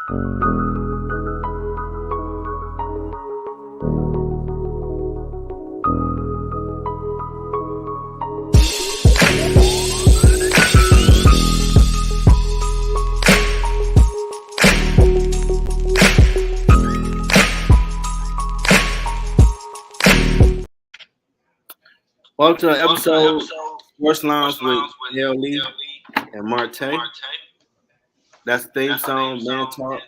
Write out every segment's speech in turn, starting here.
Welcome to the episode Sports Lounge with JLE and Marte. That's the theme song, Man Talk.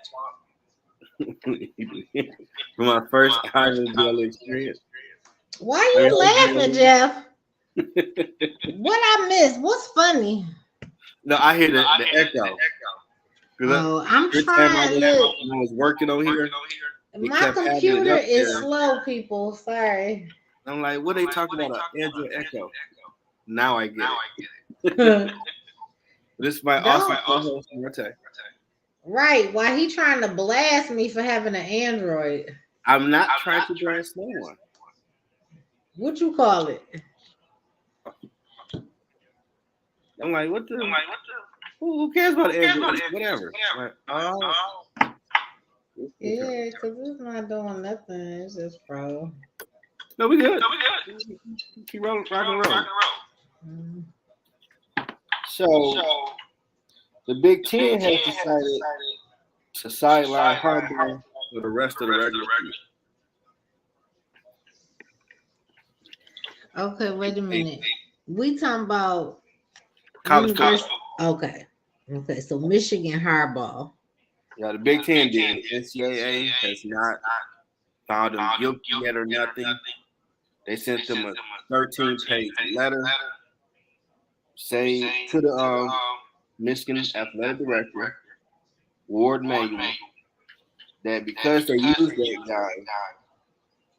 For my first Ivan JLE experience. Why you laughing, Jeff? What I missed? What's funny? No, I hear the echo. Oh, I'm trying. Look, when I was working on here. My computer is slow, people. Sorry. I'm like, what are they talking about? Android Echo. Now I get it. This is my awesome co-host, Marte. Right. Why he trying to blast me for having an Android? I'm not trying to blast no one. What you call it? I'm like, what the? Who cares about Android? Whatever. Like, yeah, because it's not doing nothing. It's just pro. No, we good. Keep rolling, rock and roll. So, the Big Ten has decided to sideline Harbaugh for the rest of the regular season. Okay, wait a minute. We talking about college football. Okay, so Michigan Harbaugh. Yeah, the Big Ten did. NCAA has not found him guilty yet or nothing. They sent them a 13-page letter saying to the Michigan athletic director, Ward Manuel, that because they used that guy,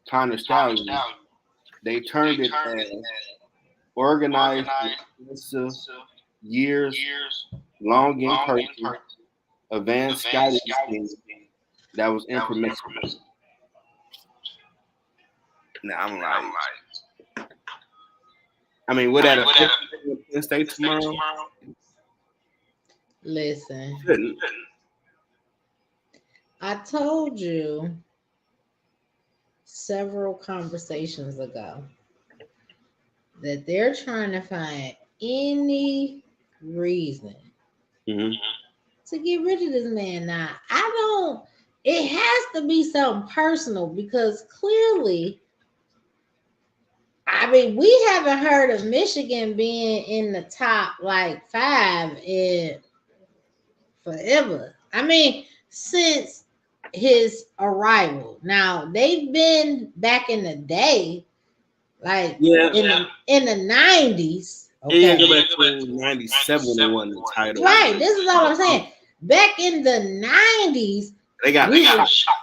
Connor Stallion, they turned it as organized, years-long in person, advanced scouting scheme that was impermissible. Now I'm like, I mean, would that affect Penn State tomorrow? Listen, I told you several conversations ago that they're trying to find any reason to get rid of this man. Now, it has to be something personal because clearly, I mean, we haven't heard of Michigan being in the top like 5 in forever. I mean, since his arrival. Now they've been back in the day, like in the 90s. Okay. Yeah, go back to 97 when they won the title. Right, this is all I'm saying. Back in the 90s, they got shot.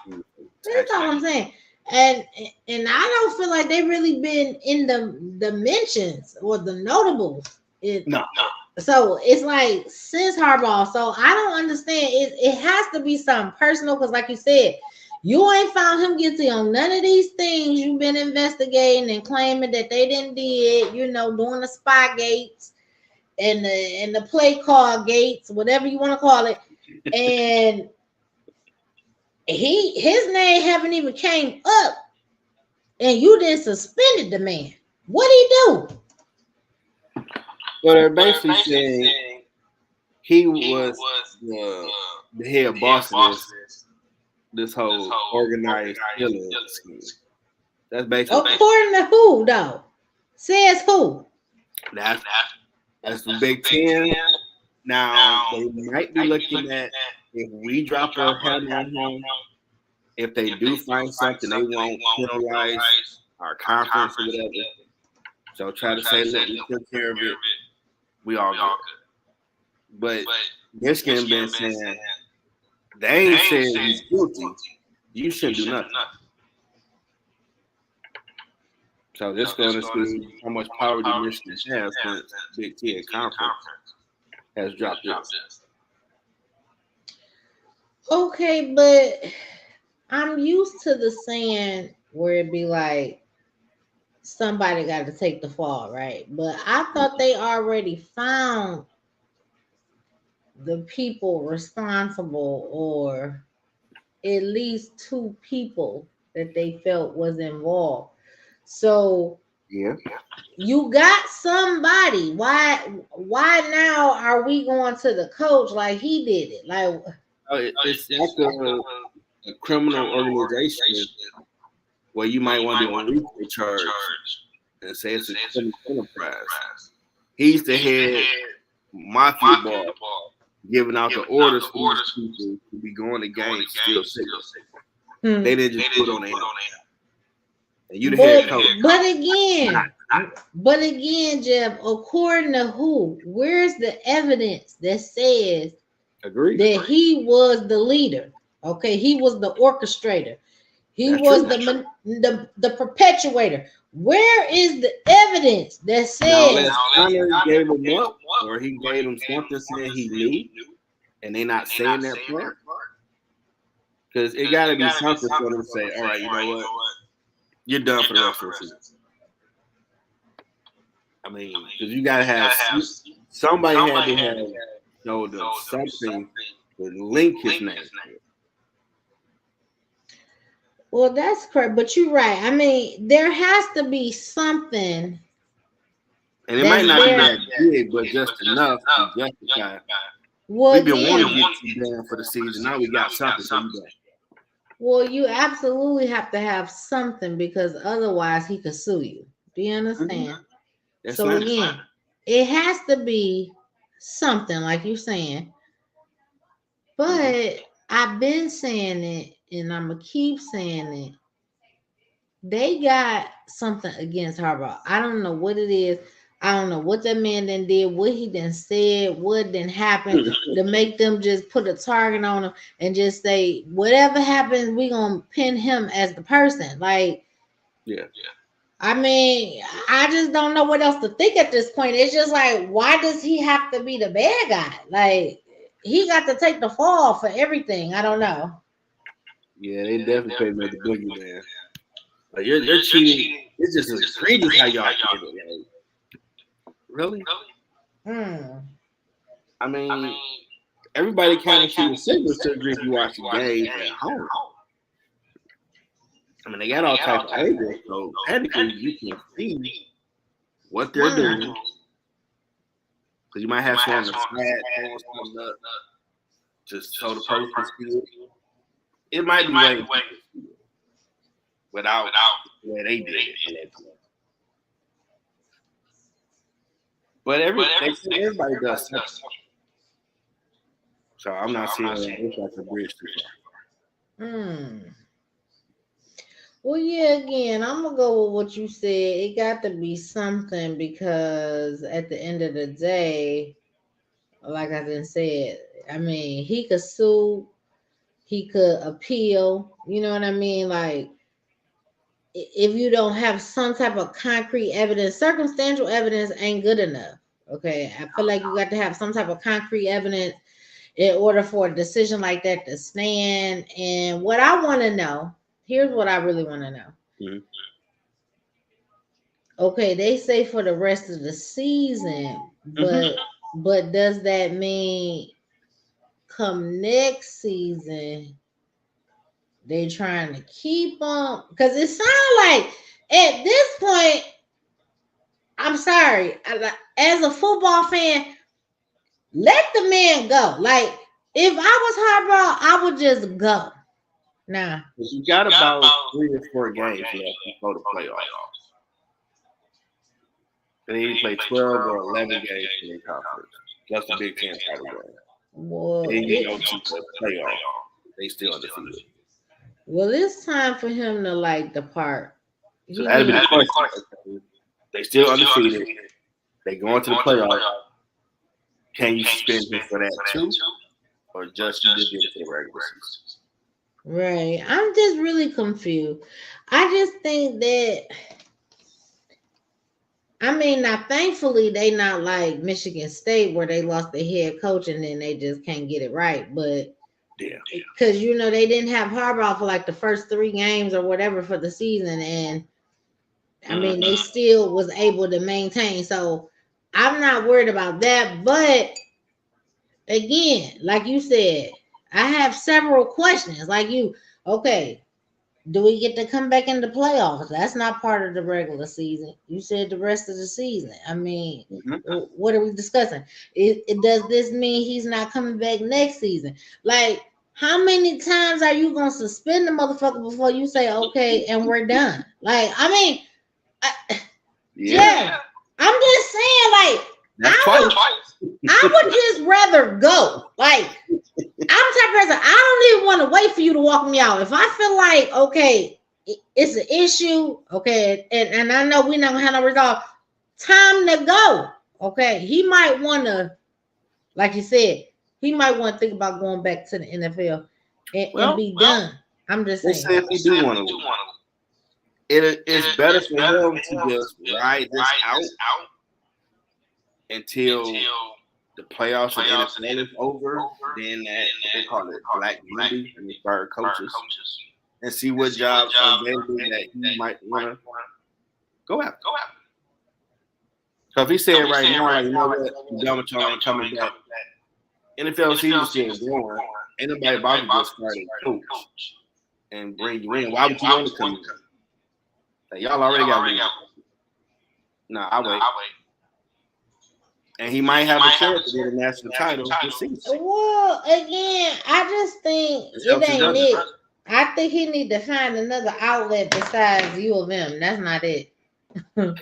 That's all I'm saying. And I don't feel like they've really been in the mentions or the notables. No. So it's like since Harbaugh. So I don't understand. It has to be something personal because, like you said, you ain't found him guilty on none of these things you've been investigating and claiming that they didn't did. You know, doing the spy gates and the play call gates, whatever you want to call it, and. His name haven't even came up, and you then suspended the man. What he do? Well, they're basically saying he was the head boss of this whole organized killing scheme. That's basically according to who though? Says who? That's the Big Ten. Now they might be looking at. If we drop our head on him, if they do find something, they won't penalize our conference or whatever. So try to say, look, we took care of it. We all good. But Michigan been saying, they ain't saying he's guilty. You shouldn't do nothing. So this is going to see how much power the Michigan has since Big Ten Conference has dropped this. Okay, but I'm used to the saying where it be like somebody got to take the fall, right? But I thought they already found the people responsible, or at least two people that they felt was involved. So Yeah. you got somebody. Why now are we going to the coach like he did it? Like, It's like a criminal organization where you might want to do a research charge and say it's a criminal enterprise. He's the head mafia boss giving out the orders for these people to be going to games still sick. They didn't just put on the and you the head coach. But again, Jeff, according to who? Where's the evidence that says that he was the leader? Okay, he was the orchestrator. He was the perpetuator. Where is the evidence that says Connor gave him up, or he gave him something saying he knew, and they not saying that part? Because it got to be something for them to say, all right, you know what? You're done for the rest of the season. I mean, because you got to have somebody had to have showed them something to link his name. Well, that's correct, but you're right. I mean, there has to be something. And it might not be that big, but just enough to justify. We've been wanting to get you down for the season. Now we got something. Well, you absolutely have to have something, because otherwise he could sue you. Do you understand? So again, it has to be something, like you're saying. But I've been saying it, and I'm gonna keep saying it. They got something against Harbaugh. I don't know what it is. I don't know what that man then did, what he then said, what then happened to make them just put a target on him and just say, whatever happens, we're gonna pin him as the person. Like, I mean, I just don't know what else to think at this point. It's just like, why does he have to be the bad guy? Like, he got to take the fall for everything. I don't know. Yeah, they definitely paid me the boogie, man. Like, you're cheating. It's just egregious how y'all did it. Like, really? I mean, everybody kind of see the signals to agree if you watch the game at home. I mean, they got all types of angles, so technically you can see what they're doing. Because you might have some on the side coming up just so the person can see it. It might be way without where they did it. But everybody does something. So I'm not seeing it like a bridge too far. Well, yeah, again, I'm going to go with what you said. It got to be something, because at the end of the day, like I done said, I mean, he could sue, he could appeal, you know what I mean? Like, if you don't have some type of concrete evidence, circumstantial evidence ain't good enough. Okay, I feel like you got to have some type of concrete evidence in order for a decision like that to stand. And what I want to know, here's what I really want to know. Okay, they say for the rest of the season, but does that mean come next season they trying to keep them? Because it sounds like at this point, I'm sorry, as a football fan, let the man go. Like, if I was Harbaugh, I would just go. Nah. You got about 3 or 4 games left before the playoffs. And then you play 12 or 11 games in the conference. That's the Big Ten title game. Well, and you go to the playoff. They still undefeated. Well, it's time for him to like depart. So that'd be the question. They still undefeated. They go into the playoff. Can you suspend him for that too? Or just you just get it to the regular season? Right. I'm just really confused. I just think that, I mean, now thankfully they not like Michigan State where they lost their head coach and then they just can't get it right. But yeah, because you know they didn't have Harbaugh for like the first 3 games or whatever for the season, and I mean they still was able to maintain. So I'm not worried about that, but again, like you said, I have several questions. Like you, okay, do we get to come back in the playoffs? That's not part of the regular season. You said the rest of the season. I mean, what are we discussing? Does this mean he's not coming back next season? Like, how many times are you gonna suspend the motherfucker before you say okay and we're done? Like, I mean, yeah, I'm just saying, like, I would just rather go. Like, I'm the type of person, I don't even want to wait for you to walk me out. If I feel like, okay, it's an issue, okay, and I know we're not gonna have no resolve, time to go. Okay, he might want to, like you said, he might want to think about going back to the NFL and be done. I'm just saying. If he do want to, it's better for him to just ride this out until the playoffs and NFL is over, then that they call it black beauty and fire coaches, and see what jobs are available that he might want to go after. So if he said right now, like, you know what, Delmatron ain't coming back, NFL season still going, ain't nobody about to just start a coach and bring you in. Why would you want to come in? Like, y'all already got me. Nah, I wait. And he might have a chance to get a national title this season. Well, again, I just think it ain't it. I think he need to find another outlet besides U of M. That's not it. That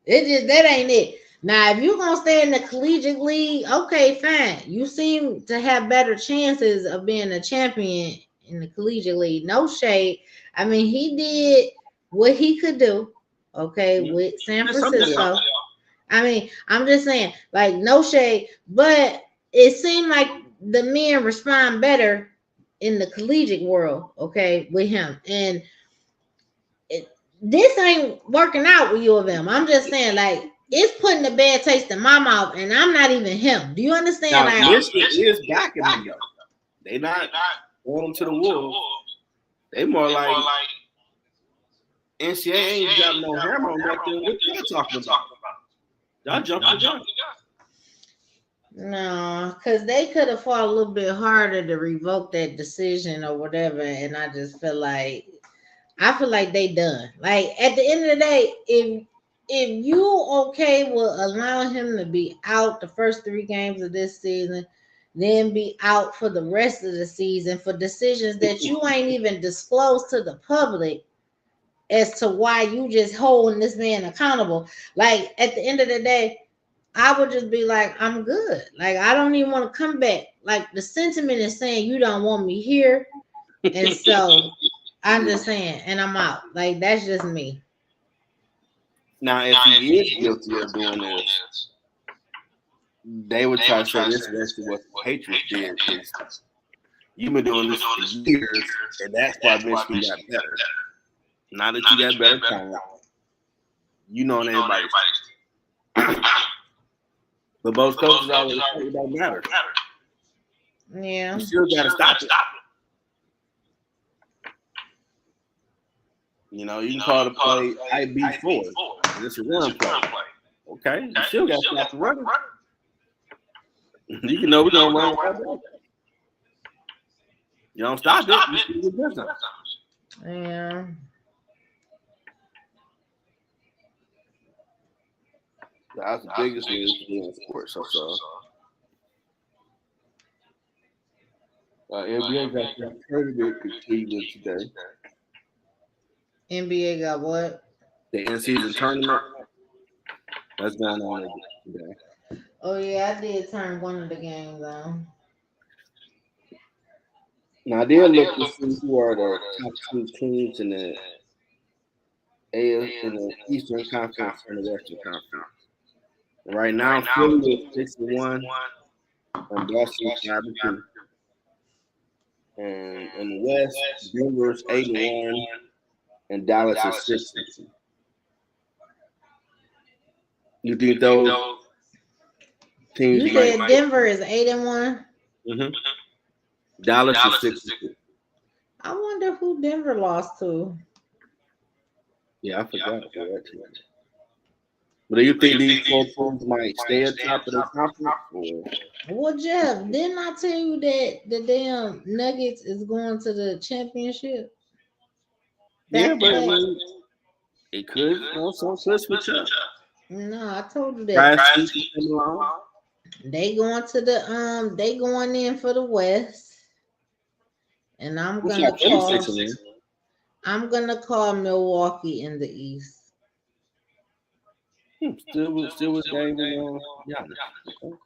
ain't it. Now, if you're gonna stay in the collegiate league, okay, fine. You seem to have better chances of being a champion in the collegiate league. No shade. I mean, he did what he could do, okay, with San Francisco. I mean, I'm just saying, like, no shade, but it seemed like the men respond better in the collegiate world, okay, with him. And this ain't working out with U of M. I'm just saying, like, it's putting a bad taste in my mouth, and I'm not even him. Do you understand? Now, like, Michigan is backing him, though. They not going him to the wolves. They more like NCAA ain't dropping no hammer on nothing. What y'all talking about? Y'all jumped the gun. No, because they could have fought a little bit harder to revoke that decision or whatever, and I just feel like they done. Like, at the end of the day, if you okay with allowing him to be out the first 3 games of this season, then be out for the rest of the season for decisions that you ain't even disclosed to the public as to why you just holding this man accountable. Like, at the end of the day, I would just be like, I'm good. Like, I don't even want to come back. Like, the sentiment is saying you don't want me here. And so I'm just saying, and I'm out. Like, that's just me. Now, if he is guilty of doing this, they would try to say this is what the Patriots did. Because you've been doing this for years, and that's why Michigan got better. Now that you got better talent, you know everybody's but both coaches always say it don't matter. Yeah. You still got to stop it. You know, you can call the play IB forward, and it's a run play. Okay, you still got to stop the running. You can know we're going to run with that. You don't stop it, you see the business. Yeah. That's the biggest news in sports so far. NBA got that tournament completed today. NBA got what? The in-season tournament. That's going on today. Oh, yeah, I did turn one of the games on. Now, I did look to see who are the top 2 teams in the Eastern Conference and the Western Conference. And right now, Philly is 6-1, and Boston is 5-2. And in the West, Denver's 8-1, and Dallas is 6-2. You think those teams? You said Denver is 8-1. Mm-hmm. Dallas is 6-2. I wonder who Denver lost to. Yeah, I forgot that team. But do you think these four teams might stay at top of the conference? Or? Well, Jeff, didn't I tell you that the damn Nuggets is going to the championship? Yeah, Back to but I back. mean, it could, some could switch up. No, I told you that. Guys, season come along. They going to the they going in for the West. And What's your 36 man? I'm gonna call Milwaukee in the East. Still with Dave and Giannis.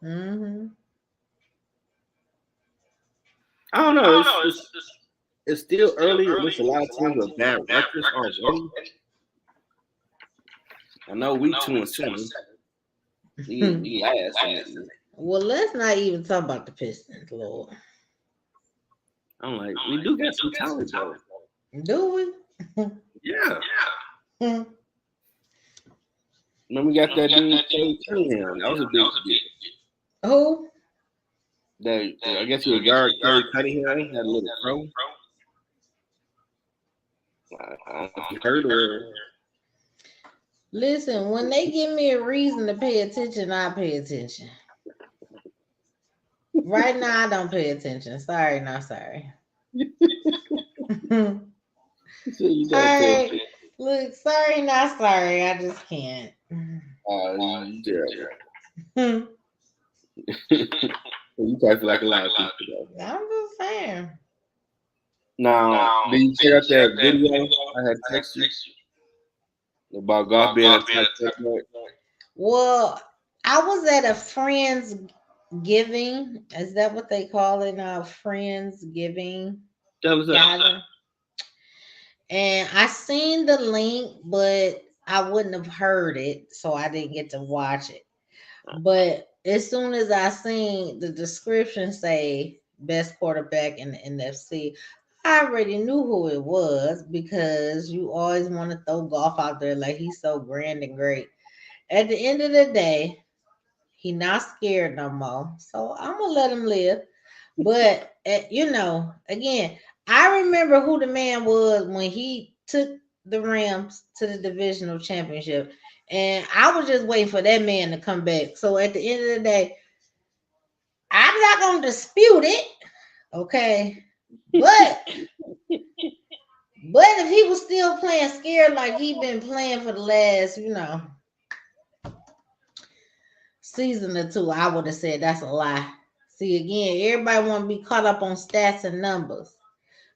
Mm-hmm. I don't know. It's still early. There's a lot of teams with bad records already. I know we 2-7. We last. Well, let's not even talk about the Pistons, Lord. I'm like, we do got some talent though. Do we? Yeah. Hmm. When we got that dude Cunningham, that was a big deal. Who? I guess he was guard Cunningham, had a little pro. I heard her. Listen, when they give me a reason to pay attention, I pay attention. Right now, I don't pay attention. Sorry, not sorry. Sorry. Look, sorry, not sorry. I just can't. Yeah. You talk like a lot of people. I'm just saying. Now, did you check out that video I had texted you about golf being a type of? Well, I was at a friend's giving. Is that what they call it now? Friends giving. Gathering. And I seen the link, but I wouldn't have heard it, so I didn't get to watch it. But as soon as I seen the description say best quarterback in the NFC, I already knew who it was because you always want to throw golf out there like he's so grand and great. At the end of the day, he not scared no more. So I'm gonna let him live. But again, I remember who the man was when he took the Rams to the divisional championship. And I was just waiting for that man to come back. So at the end of the day, I'm not gonna dispute it. Okay. But if he was still playing scared like he been playing for the last, season or two, I would have said that's a lie. See, again, everybody want to be caught up on stats and numbers.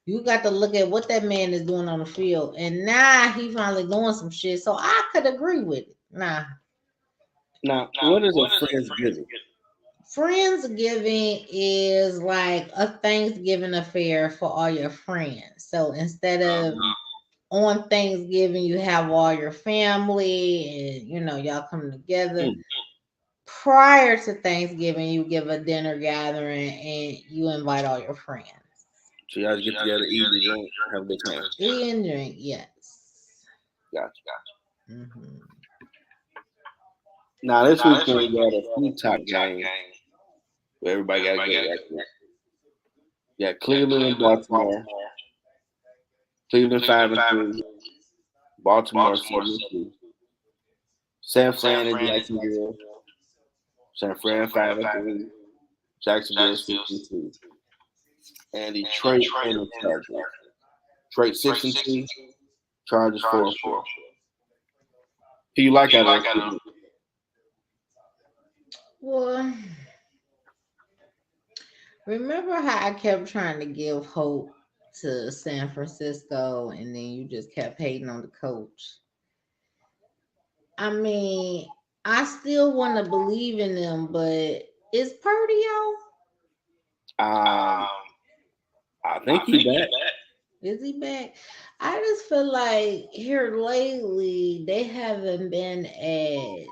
You got to look at what that man is doing on the field. And now he finally doing some shit. So I could agree with it. Now, what is a Friendsgiving? Friendsgiving is like a Thanksgiving affair for all your friends. So instead of on Thanksgiving, you have all your family and, y'all come together. Prior to Thanksgiving, you give a dinner gathering and you invite all your friends. So y'all get together, eat and drink, have a good time. Eat and drink, yes. Gotcha. Mm-hmm. Now this weekend we got a few top games where everybody got to get record. Yeah, Cleveland and Baltimore. Cleveland 5-3. Baltimore 7-2. San Fran and Jacksonville. San Fran 5-3. Jacksonville 6-2. And Detroit and the Chargers. Detroit 6-2. Chargers 4-4. Who you like out of those? Well, remember how I kept trying to give hope to San Francisco and then you just kept hating on the coach? I mean, I still want to believe in them, but is Purdy out? I think he's back. Is he back? I just feel like here lately they haven't been as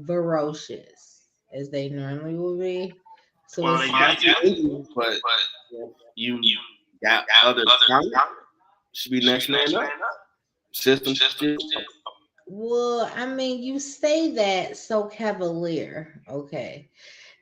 ferocious as they normally would be. So they got you, but you got other talent. Should be next man up. System. Well, I mean, you say that so cavalier. Okay.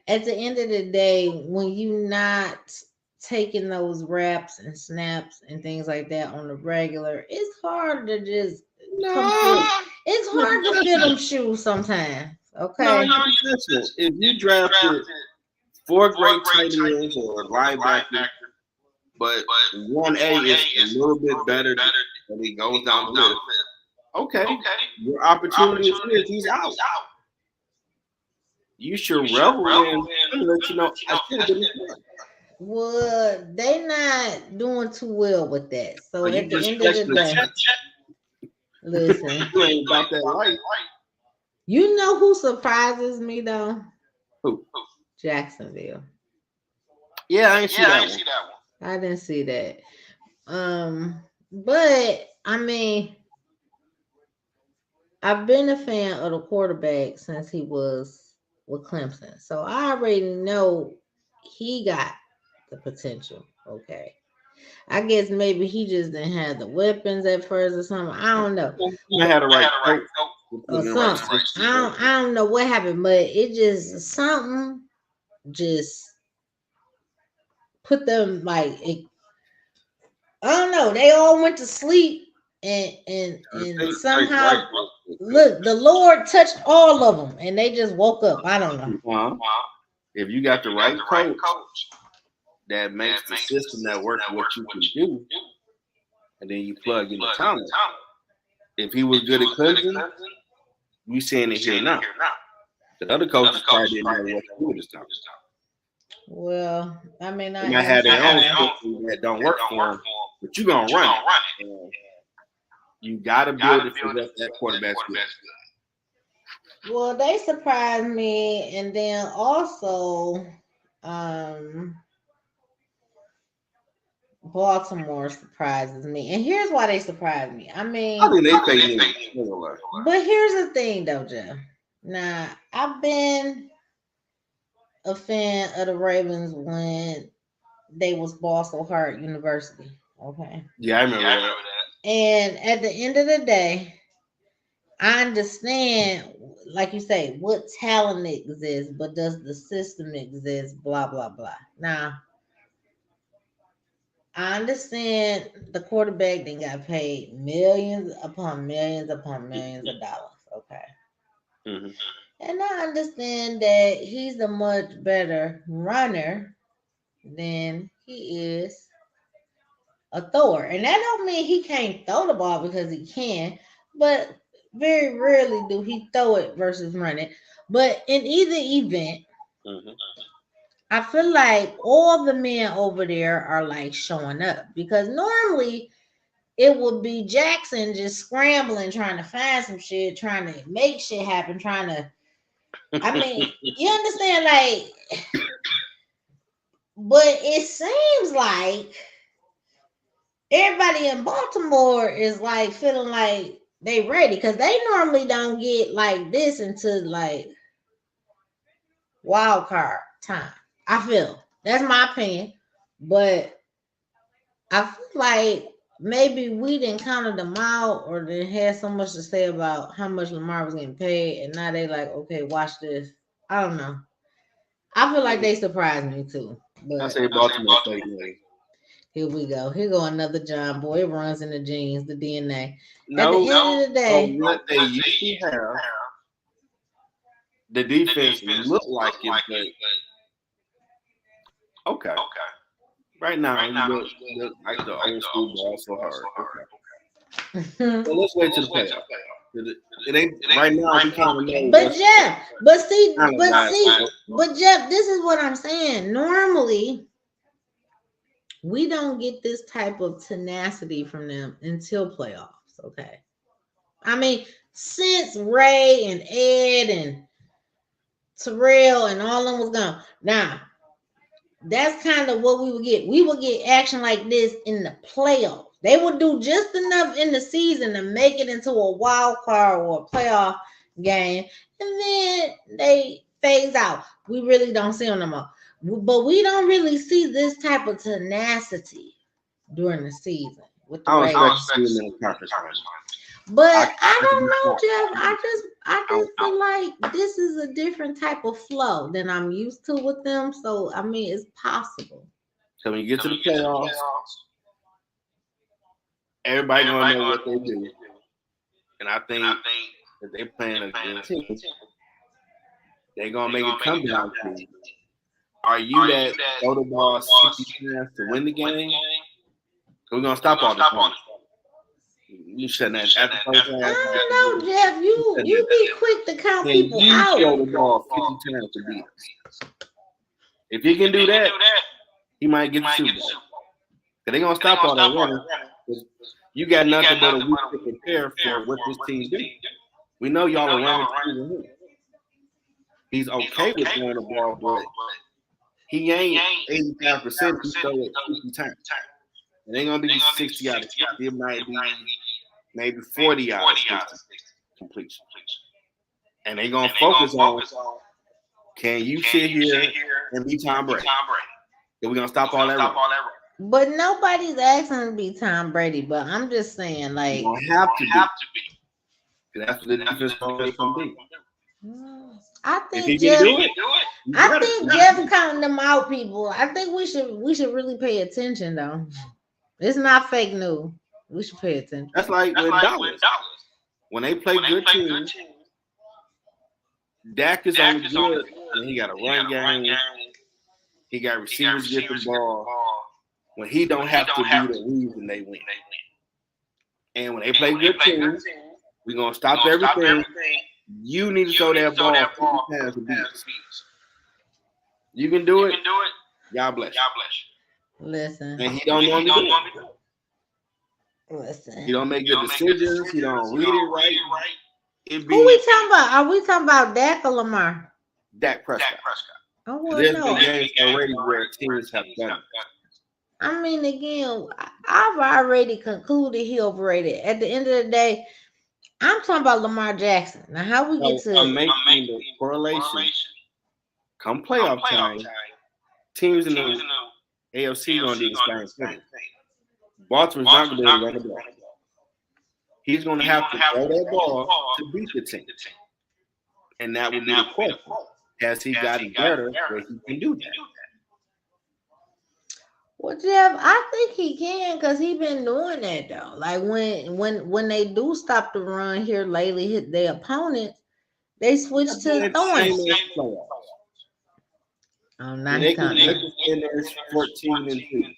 At the end of the day, when you not taking those reps and snaps and things like that on the regular, it's hard to just It's hard to fit them shoes sometimes. No, Okay. listen. If you drafted 4 great tight ends or a linebacker, but 1A is a little bit better, and he goes down the list. Okay, your opportunity is here. He's out. You should revel in. I'm gonna let you know. I should have been this. Well, they not doing too well with that. So You at the just end of stretch the the day, check. listen, You ain't about that life. you know who surprises me though? Who? Jacksonville. Yeah, I ain't see that one. I didn't see that. But I mean, I've been a fan of the quarterback since he was with Clemson. So I already know he got the potential. Okay. I guess maybe he just didn't have the weapons at first or something. I don't know. I had the right coach. Or something. I don't know what happened, but it just something just put them like it, I don't know. They all went to sleep and somehow look, the Lord touched all of them and they just woke up. I don't know. If you got the right coach that makes the system that works what you can do, and then you plug in the talent. If he was good at Clemson, we seeing it here now. The other coaches probably didn't know what to do with this time. Well, I mean, they might have their own system that don't work for them, but you're gonna run it. You gotta build it for what that quarterback's good. Well, they surprised me, and then also, Baltimore surprises me, and here's why they surprised me. I mean, but here's the thing, though, Jeff. Now, I've been a fan of the Ravens when they was Boston Hart University. Okay. Yeah, I remember that. And at the end of the day, I understand, like you say, what talent exists, but does the system exist? Blah blah blah. Now, I understand the quarterback then got paid millions upon millions upon millions of dollars. Okay. Mm-hmm. And I understand that he's a much better runner than he is a thrower. And that don't mean he can't throw the ball because he can, but very rarely do he throw it versus run it. But in either event, I feel like all the men over there are like showing up because normally it would be Jackson just scrambling, trying to find some shit, trying to make shit happen, trying to. I mean, you understand, like, but it seems like everybody in Baltimore is like feeling like they ready because they normally don't get like this until like wild card time. I feel that's my opinion, but I feel like maybe we didn't counted them out or they had so much to say about how much Lamar was getting paid, and now they like, okay, watch this. I don't know. I feel like they surprised me too. But I say Baltimore. Here we go. Here go another John boy. It runs in the genes, the DNA. No, at the end of the day, what they used to have, the defense looked like it, but okay. Right now, you look like the old school ball so hard. Okay. So let's wait till the playoff. It ain't right now. We kind of know. But Jeff, but Jeff, this is what I'm saying. Normally, we don't get this type of tenacity from them until playoffs. Okay. I mean, since Ray and Ed and Terrell and all of them was gone. Now, that's kind of what we would get. We would get action like this in the playoffs. They would do just enough in the season to make it into a wild card or a playoff game, and then they phase out. We really don't see them no more. But we don't really see this type of tenacity during the season with the Ravens. But I don't know, Jeff. I just feel like this is a different type of flow than I'm used to with them. So I mean, it's possible. So when you get to the playoffs, everybody gonna know what they do. And I think if they're playing a good team, they're gonna make it come down to, are you that throw the ball 60 times to win the game? We're gonna stop all this. You shouldn't have at the first half. I don't know, Jeff. You be quick to count people out. Throw the ball 50 times to beat us. If he can do that, he might get the Super Bowl. They're gonna stop all that running. You got nothing but a week to prepare for what this team do. We know y'all are running. He's okay with throwing the ball, but he ain't 85%. He throw it 50 times. It ain't gonna be 60 out of 60. It might be maybe 40 out of 60 completion. And they gonna focus on, can you sit here and be Tom Brady? Then we're gonna stop all that running. But nobody's asking to be Tom Brady. But I'm just saying, like, you don't have to be. That's what the defense can be. I think if Jeff, do it, I think Jeff counting them out, people. I think we should really pay attention, though. It's not fake news. We should pay attention. That's like with Dallas. When they play good teams, Dak is on the good, and he got a run game. He got receivers get the ball. When he don't have to be the reason they win. And when they play good teams, we're gonna stop everything. You need to throw that ball 50 times to beat us. You can do it. God bless you. Listen. And he don't want to do it. Listen. He don't make good decisions. He don't read it right. Who we talking about? Are we talking about Dak or Lamar? Dak Prescott. Oh, well, There's no. been games already where teams have done it. I mean, again, I've already concluded he overrated. At the end of the day, I'm talking about Lamar Jackson. Now, how we get to... I'm making the correlation. Come playoff time, teams in the AFC going to do the same thing. Baltimore's not going to be able to run the ball. He's going to have to throw that ball to beat the team. And that would be the question. Has he gotten better where he can do that? Well, Jeff, I think he can because he's been doing that though. Like when they do stop the run here lately, their opponents, they switch to throwing. Oh, not they can finish 14-2.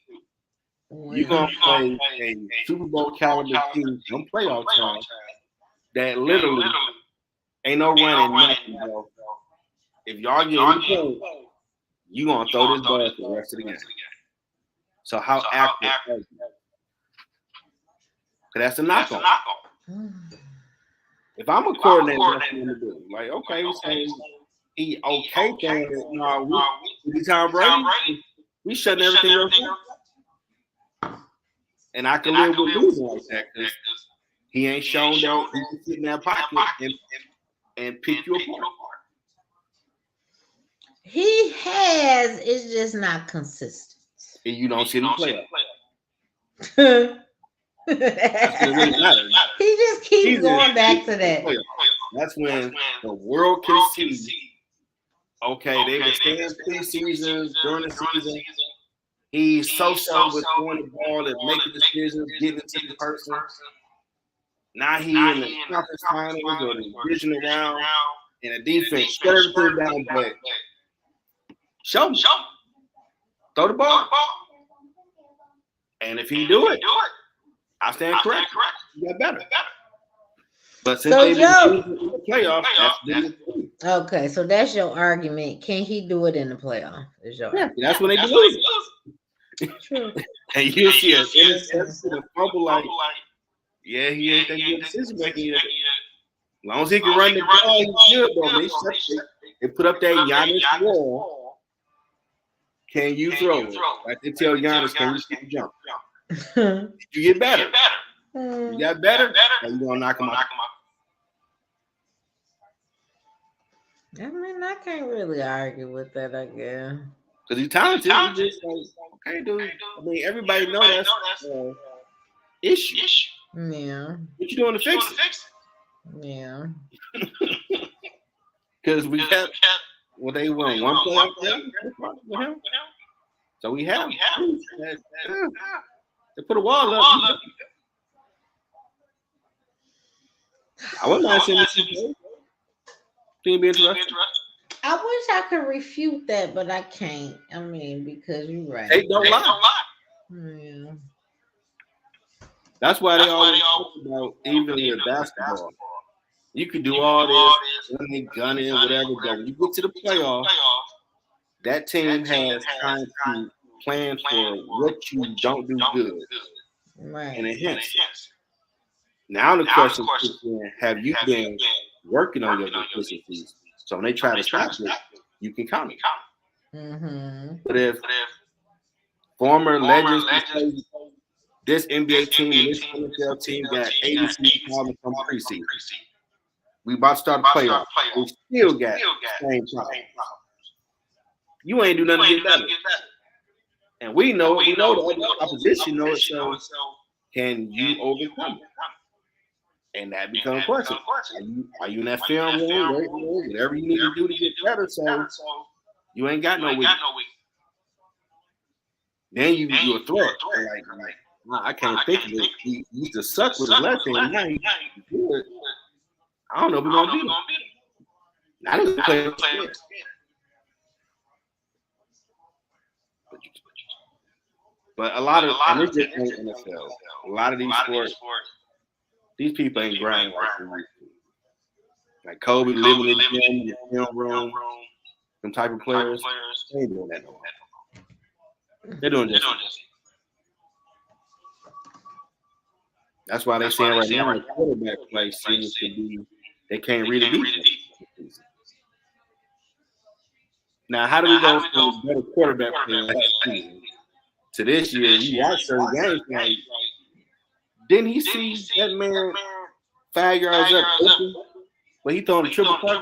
You're gonna play a Super Bowl caliber team on playoff time that literally ain't no running nothing, bro. If y'all get any points, you gonna throw this ball for the rest of the game. So how active are you? Because that's a knock on. If I'm a coordinator, that's what I'm gonna do. Like, okay, so he okay throwing it. No, we Tom Brady. We shutting everything else. And I can live with losing like that because he ain't shown that he can sit in that pocket and pick you apart. He has, it's just not consistent. And you don't see him play. That's what really matters. He just keeps going back to that. That's when the world can see, okay, they were staying preseason, during the season. He's so with throwing the ball and making decisions, getting it to the person. Now he in the conference finals or the divisional round, and the defense shut everything down, but show me. Throw the ball. And if he do it, I stand correct. You got better. But since they didn't in the playoffs, that's okay, so that's your argument. Can he do it in the playoff? That's when they do it. True. And you see an interception and fumble like, yeah, he ain't that good decision making yet. As long as he can run the ball, he's good, bro. They put up that Giannis wall. Can you throw it? Like they tell Giannis, can you jump? You get better. You got better, and you're gonna knock him out. I mean, I can't really argue with that, I guess. Because he's talented. He's just like, okay, dude. I mean, everybody knows that's issue. Yeah. What you doing to fix it? Yeah. Because we have, well, they won one playoff game with him. So we have. They put a wall up. I wouldn't mind seeing the team be interesting. I wish I could refute that, but I can't. I mean, because you're right. They don't lie. Yeah. That's why they always talk about, even with basketball, you could do all this, gunning, whatever, but when you get to the playoffs, that team has time to plan for what you don't do good. Right. And it hits. Now the question is, have you been working on your deficiencies? So when they try to stop it, you can count it. Mm-hmm. But if former legends say, this NBA team, this NFL team got 86 problems from preseason. We about to start a playoff. We still got the same problem. You ain't do nothing to get better. And we know the opposition knows it, so can you overcome it? And that becomes a question. Are you in that film room, whatever you need to do to get better, so you ain't got no week. Then you a threat. Like, I can't think of it. He used to suck with his left hand. Now he good. I don't know if we're going to beat him. I didn't play him. But a lot of, and it's just in the NFL, a lot of these sports, these people ain't grinding like Kobe living in the film room, some type of players, they ain't doing that no more. They're doing just. That's why they saying right now the quarterback play seems to be they can't read a defense. Now, how do we go from better quarterback play last season to this year? You watch certain games, like, didn't he see that man 5 yards up open, but he throwing a triple cover?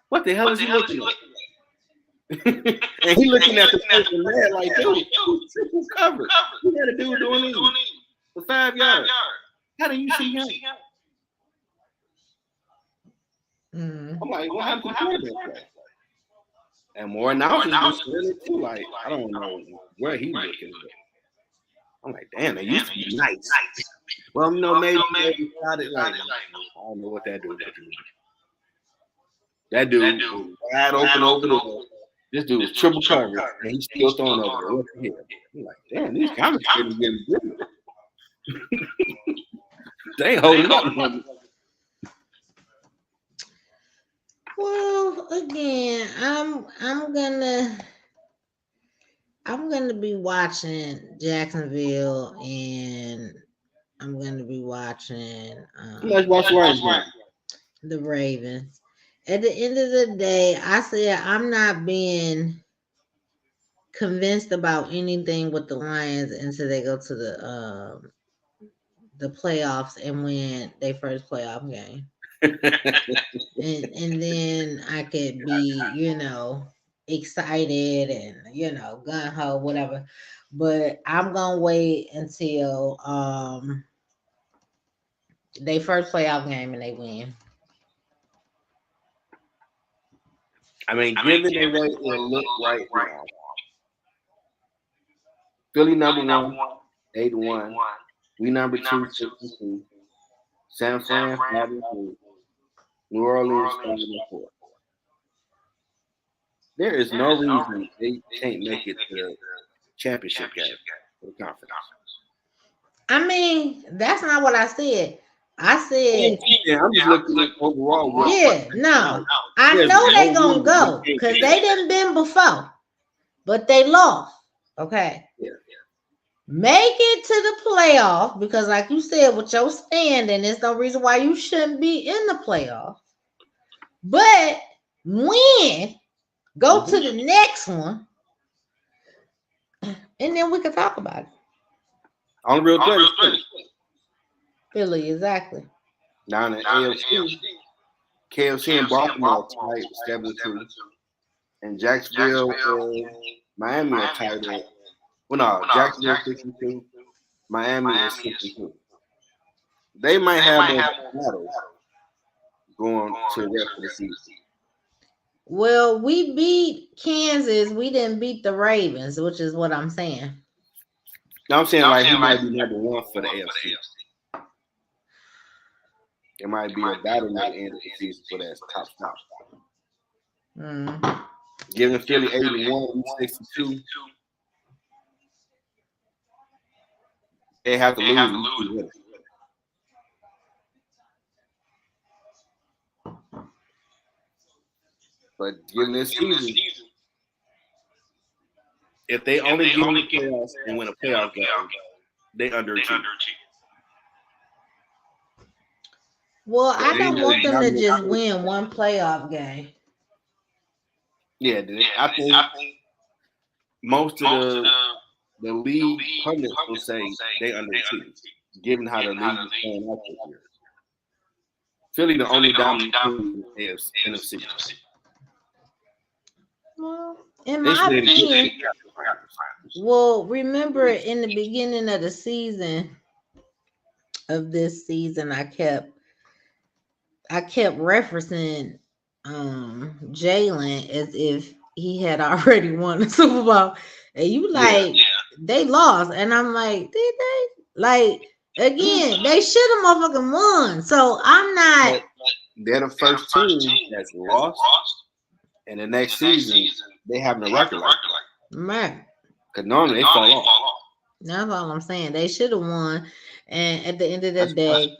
What the hell is he looking at? And he looking at the person there like, dude, triple cover. He had a dude doing these for 5 yards. How do you see him? I'm like, what happened to the quarterback play? And more announcers doing it too. Like, I don't know where he looking at. I'm like, damn, they used to be nice. Well, no, maybe started like, I don't know what that dude did. That dude was wide open over there. This dude was triple coverage, and he's still throwing over there. What the hell? I'm like, damn, these commentators getting good. They holding up. Well, again, I'm gonna be watching Jacksonville, and I'm gonna be watching the Ravens. At the end of the day, I said I'm not being convinced about anything with the Lions until they go to the playoffs and win their first playoff game. and then I could be, excited and gun ho, whatever. But I'm gonna wait until they first playoff game and they win. I mean, given the way it look right now, Philly number 1, 8-1. We number 2, 6-2. San Fran 5-2. New Orleans 5-4. There is no reason they can't make it to the championship game for the conference. I mean, that's not what I said. I said, I'm just looking at overall. Yeah, no. I know they gonna go because they didn't been before, but they lost. Okay. Yeah. Make it to the playoff because, like you said, with your standing, there's no reason why you shouldn't be in the playoff. But win, go to the next one, and then we can talk about it. On the real threat. Philly, exactly. Now in the AFC, KFC and Baltimore tied 7-2, and Jacksonville and Miami are tied at. Well, no, Jacksonville 62, Miami is 62. They might have a battle going to the rest of the season. Well, we beat Kansas. We didn't beat the Ravens, which is what I'm saying. No, I'm saying like he might be number 1 for the AFC. It might be a battle at the end of the season for that top spot. Giving Philly 81, 62. They have to lose. But given this season, if they only get in the playoffs and win a playoff game, they underachieve. Well, I don't want them to just win one playoff game. Yeah, I think most of the league pundits will say they underachieve, given how the league is playing out this year. Philly the only dominant team in the NFC. Well, in my opinion, remember in the beginning of the season, of this season, I kept referencing Jalen as if he had already won the Super Bowl, and you like they lost, and I'm like, did they? Like again, they should have motherfucking won. So I'm not. They're the first team that's lost, and the next season they having a record like right. Because normally they fall off. That's all I'm saying. They should have won, and at the end of the day,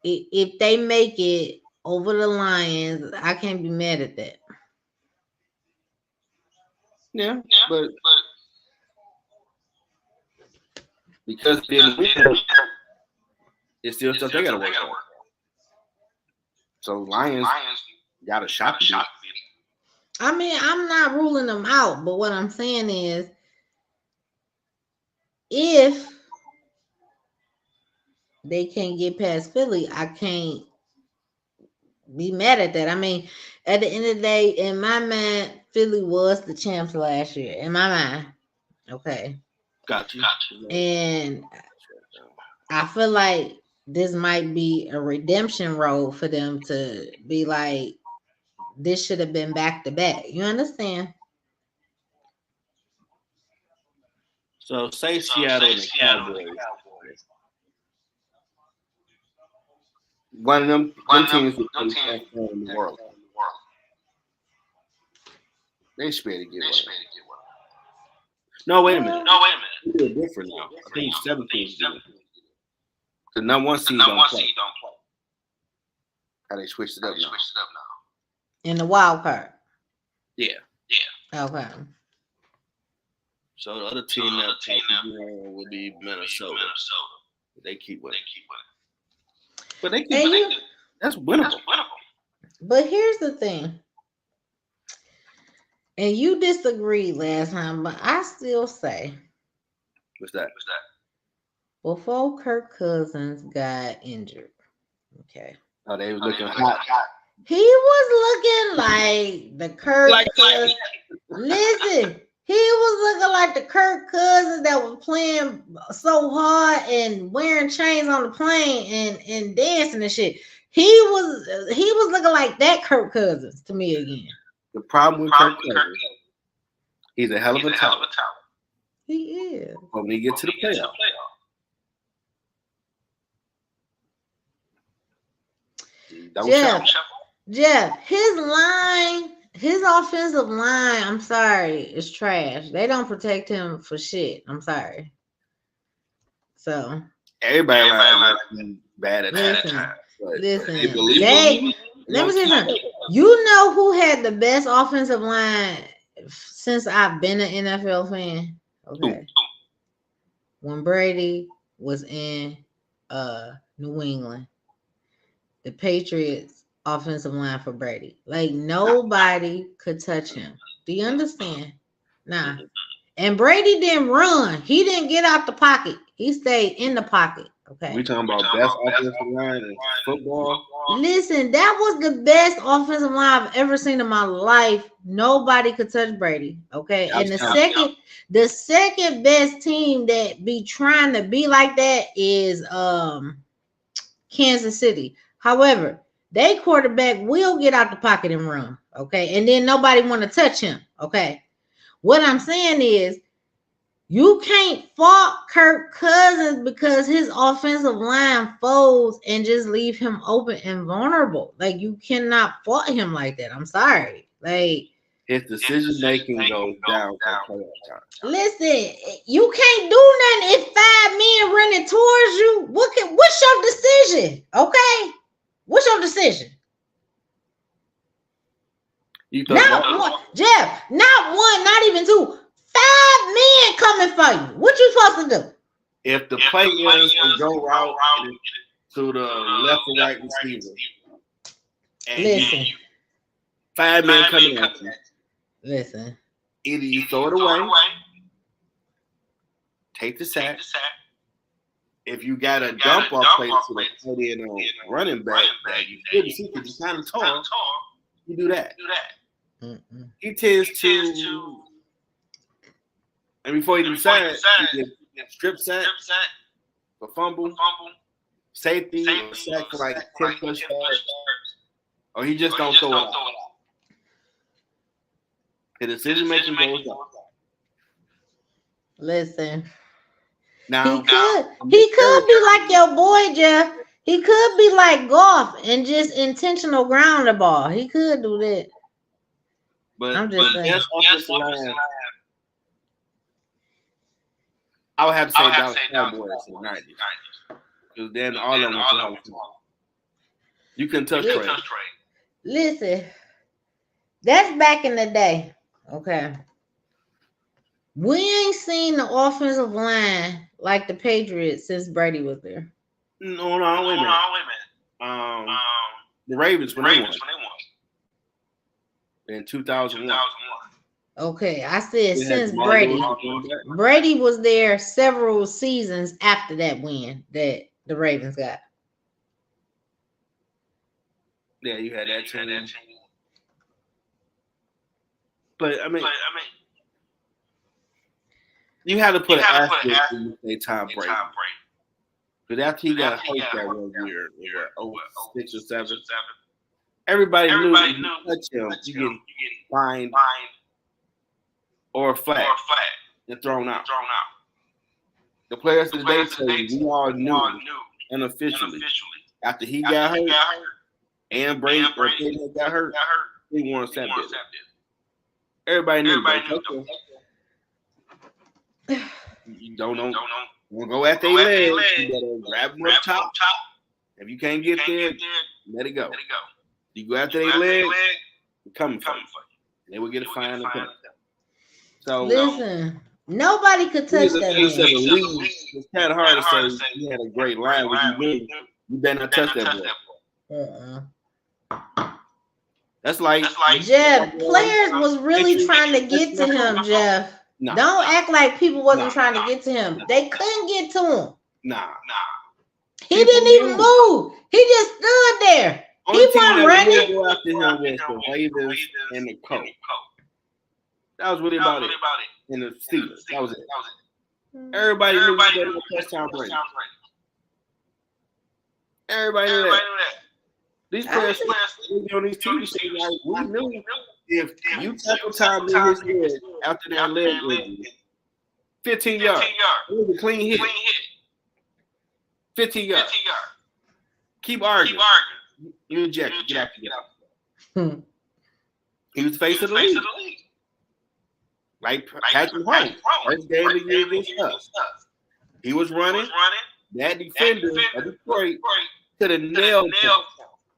if they make it over the Lions, I can't be mad at that. Yeah, but because they didn't win, it's still stuff they got to work on. So Lions got a shot to beat. I mean, I'm not ruling them out, but what I'm saying is, if they can't get past Philly, I can't be mad at that. I mean, at the end of the day, in my mind, Philly was the champs last year. In my mind, okay. Gotcha. And I feel like this might be a redemption road for them to be like, this should have been back to back. You understand? So say Seattle and the Cowboys. One of them teams with the best in the world. They should be able to get one. No, wait a minute. They're different now. I think 17. The number one seed don't play. How they switched it up now. In the wild card. Yeah. Okay. So the other team that would be Minnesota. They keep winning. But they keep winning. That's winnable. But here's the thing. And you disagreed last time, but I still say. What's that? Before Kirk Cousins got injured. Okay. Oh, they was looking hot. He was looking like the Kirk Cousins. Listen, he was looking like the Kirk Cousins that was playing so hard and wearing chains on the plane and dancing and shit. He was looking like that Kirk Cousins to me again. The problem with Kirk Cousins, he's a hell of a talent. He is. But when he gets to the playoffs. Jeff, his offensive line, I'm sorry, is trash. They don't protect him for shit. I'm sorry. So everybody bad at that. Listen, let me say something. You know who had the best offensive line since I've been an NFL fan? Okay. When Brady was in New England, the Patriots offensive line for Brady. Like nobody could touch him. Do you understand? Nah. And Brady didn't run. He didn't get out the pocket. He stayed in the pocket. Okay. We talking about best offensive line in football. Listen, that was the best offensive line I've ever seen in my life. Nobody could touch Brady. Okay. And the second best team that be trying to be like that is Kansas City. However, they quarterback will get out the pocket and run. Okay. And then nobody want to touch him. Okay. What I'm saying is You can't fault Kirk Cousins because his offensive line folds and just leave him open and vulnerable. Like, you cannot fault him like that. I'm sorry. Like, his decision making goes down for playoff time. Listen, you can't do nothing if 5 men running towards you. What's your decision? Okay, what's your decision? Not one, Jeff. Not one, not even 2. 5 men coming for you. What you supposed to do? If the play is to go route to the left or right receiver, and listen, 5 men coming at you. Listen, either you throw it away, take the sack. If you got a dump off play to the put in on running back that you couldn't see because he's kind of tall, you do that. He tends to. And before he decides, he get strip sack, for fumble, safety, or sack for like 10 plus yards, or he just don't throw it out. The decision making goes down. Listen, now he could be like your boy Jeff. He could be like Goff and just intentional ground the ball. He could do that. But I'm just saying. Offensive line, I would have to say Dallas Cowboys in the 90s. Because then all of them went to the house. You couldn't touch Trey. Listen, that's back in the day. Okay. We ain't seen the offensive line like the Patriots since Brady was there. No, wait a minute. The Ravens when they won. In 2001. Okay, I said since Brady. Brady was there several seasons after that win that the Ravens got. Yeah, you had that team. But I mean, you had to put an asterisk in say Tom Brady. Because after he got hurt that 1 year, 06 or 07, everybody knew if you touch him, you get fined or flat and thrown out. The players today tell you, we all knew unofficially. After he got hurt and Brady got hurt, he won accept it. Everybody knew. You don't go at their legs. You gotta grab them up top. If you can't get there, let it go. You go after their legs, they're coming for you. They will get a fine. So listen, nobody could touch that man. It's kind of hard to say you had a great line when you win. You better not touch that boy. That's like Jeff. Players was really trying to get to him, Jeff. Nah. Don't act like people wasn't trying to get to him. They couldn't get to him. Nah. He didn't even move. He just stood there. He wasn't running. Go after him was the Ravens and the Colts. That was really about it. And the Steelers. That was it. Everybody knew he was the touchdown break. Everybody knew that. These players on these TV shows, like, we knew if you tackle time in his head after that leg injury, 15 yards. It was a clean hit. 15 yards. Keep arguing. You eject. Get out. He was the face of the league. Like Patrick Mahomes, first game of the year against us. He was running. That defender of Detroit could have nailed him.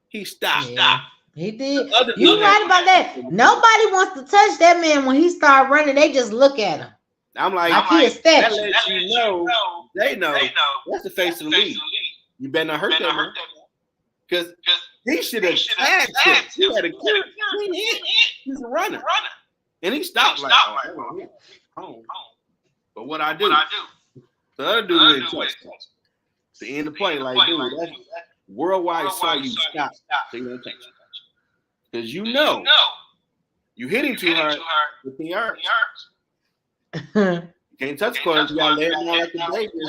He stopped. Yeah, he did. You right about that. Nobody wants to touch that man when he start running. They just look at him. I'm like he a statue. That lets you know. They know that's the face of the league. You better not hurt that man. Because he should have tagged him. He had a clean hit. He's a runner. And he stopped like, home. But what I do? The other dude didn't touch him. The end of play, like, dude, that's worldwide saw you stop. So you don't touch him. Because you know you hit him too hard with the yards. You can't touch corners. You got to lay it down like the Lakers.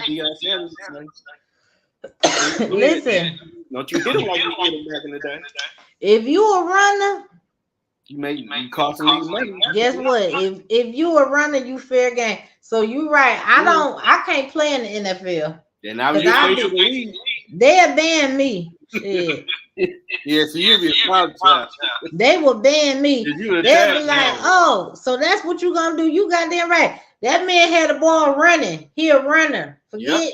Listen. Don't you hit him like you hit him back in the day. If you a runner, You cost a league money. Guess what? If you a runner, you fair game. So you right. I can't play in the NFL. Then now you face the league. They'll ban me. Shit. Yeah, so you be a smart child. They will ban me. They'll be like, oh, so that's what you gonna do. You goddamn right. That man had the ball running. He a runner. Forget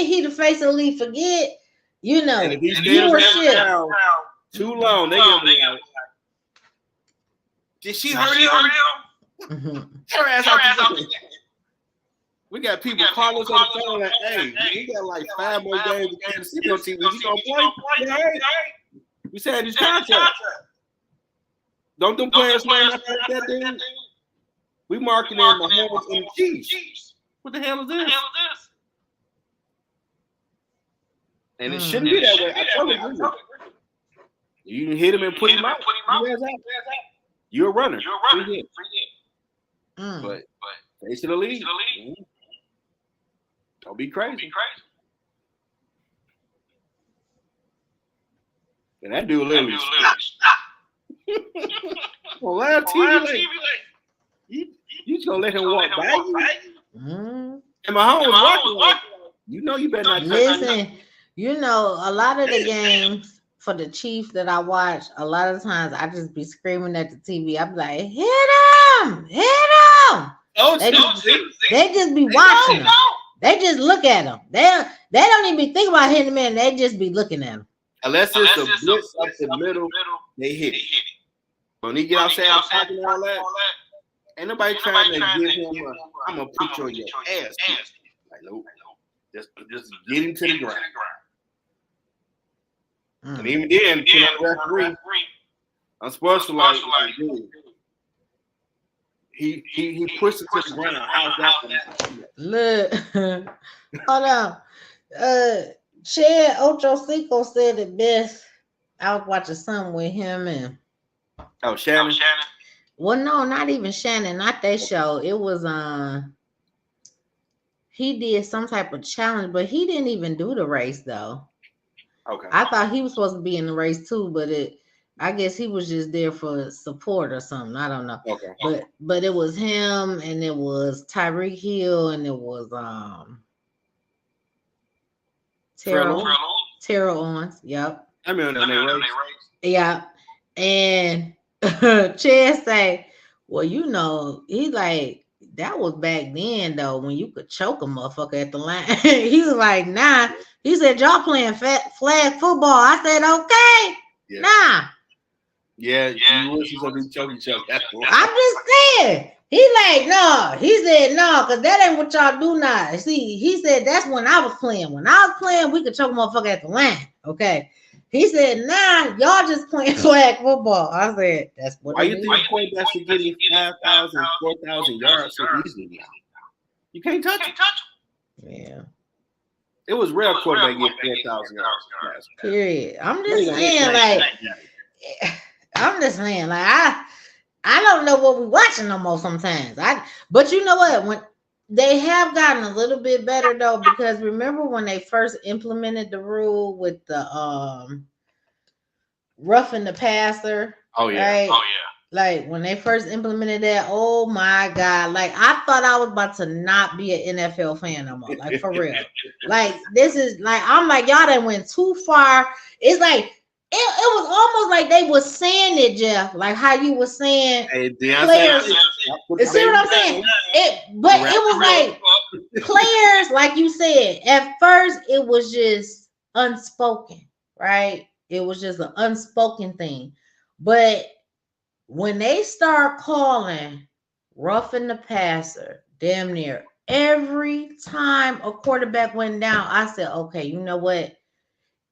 he the face of the league. Forget, and if he's viewership. Too long, they gonna be like, did she hurt him? Her ass out. We got people calling us on the phone like, hey, we got like 5 more games to Kansas City on TV. You gonna play? Yeah. We said his contract. Don't them players man like that, dude? We marketing Mahomes and the Chiefs. What the hell is this? And it shouldn't be that way. I totally agree. You can hit him and put him out. You're a runner. Free hit. But face to the league. Don't be crazy. And that dude literally on live TV, you just gonna let him walk by you? And Mahomes walking. You better not listen. A lot of the games for the Chiefs that I watch, a lot of times I just be screaming at the TV. I'm like, hit him! They just be watching them. They just look at them. They don't even think about hitting them in. They just be looking at them. Unless it's a blitz up the middle, they hit it. When he get outside and talking all that, ain't nobody trying to give him I'm going to put you on your ass. Like, nope. Just get him to the ground. And even then, put on the referee. I'm supposed to like he pushed it to the ground. How's that? Look, hold on. Chad Ochocinco said it best. I was watching something with him and Shannon. Well, no, not even Shannon, not that show. It was he did some type of challenge, but he didn't even do the race though. Okay. I thought he was supposed to be in the race too, but I guess he was just there for support or something. I don't know. Okay. But it was him and it was Tyreek Hill and it was Terrell Owens. Yep. I mean, on their race. Yeah. And Chad say, well, he like, that was back then though, when you could choke a motherfucker at the line. He was like, nah. He said, y'all playing flag football. I said, okay. Yeah. Nah. Yeah, you wish you would be choking. I'm just saying. He like, no. He said, no, because that ain't what y'all do now. See, he said, that's when I was playing. When I was playing, we could choke a motherfucker at the line. Okay. He said, nah, y'all just playing flag football. I said, that's what Why you think quarterbacks are getting 5,000, 4,000 yards so easily now? You can't touch it. Yeah. It was rare quarterback get 4,000 yards. Period. I'm just saying, like, I don't know what we're watching no more sometimes. But you know what? When they have gotten a little bit better though, because remember when they first implemented the rule with the roughing the passer? Oh yeah. Right? Oh yeah. Like when they first implemented that, oh my God. Like I thought I was about to not be an NFL fan no more. Like for real. Like this is like, I'm like, y'all done went too far. It's like, it was almost like they was saying it, Jeff. Like how you were saying players. You see what I'm saying? It was like players, like you said, at first it was just unspoken, right? It was just an unspoken thing. But when they start calling roughing the passer, damn near every time a quarterback went down, I said, okay, you know what?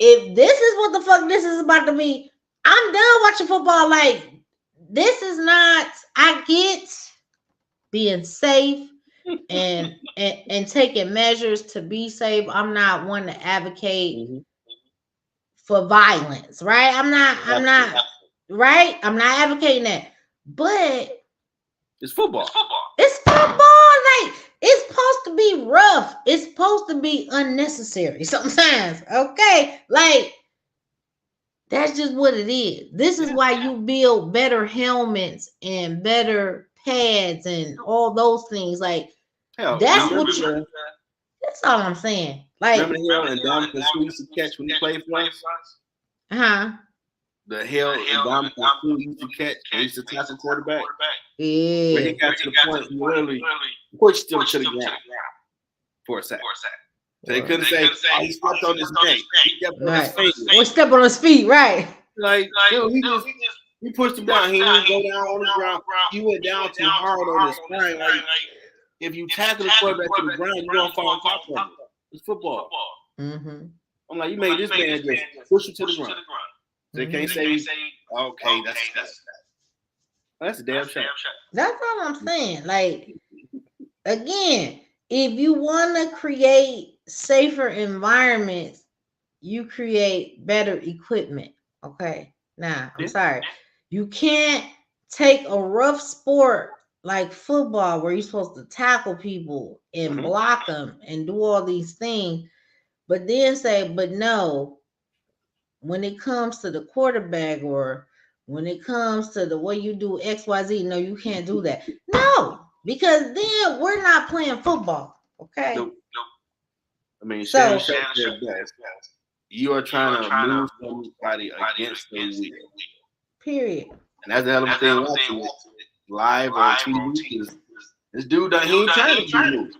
If this is what the fuck this is about to be, I'm done watching football. Like, this is not, I get being safe and taking measures to be safe. I'm not one to advocate for violence, right? I'm not right? I'm not advocating that. But it's football. It's football. Like, it's supposed to be rough. It's supposed to be unnecessary sometimes. Okay. Like, That's just what it is. This is why you build better helmets and better pads and all those things. Like Hell, that's all I'm saying. Like remember the hell and Dominic who used to catch when he played for us? The hell and Dominic who used to catch when he used to tackle quarterback. Yeah. When he got to the point he literally pushed him to the ground for a sack. So they couldn't say, oh, he stepped on his neck. He stepped on his face. Or step on his feet, right. Like, dude, he pushed him down. He didn't go down on the ground. He went down too hard on his spine. Like, if you tackle the quarterback to the ground, you're going to fall on top of him. It's football. Mm-hmm. I'm like, you made this man just push him to the ground. So they can't say, okay, that's a damn shame. That's all I'm saying. Like, again, if you want to create safer environments, you create better equipment. Okay. Now, I'm sorry. You can't take a rough sport like football where you're supposed to tackle people and block them and do all these things, but then say, but no, when it comes to the quarterback or when it comes to the way you do XYZ, no, you can't do that. No, because then we're not playing football. Okay. Nope. I mean, so you are trying to move somebody against the wheel. Period. And that's the hell of a thing watching it live on TV. This dude, he ain't trying to move.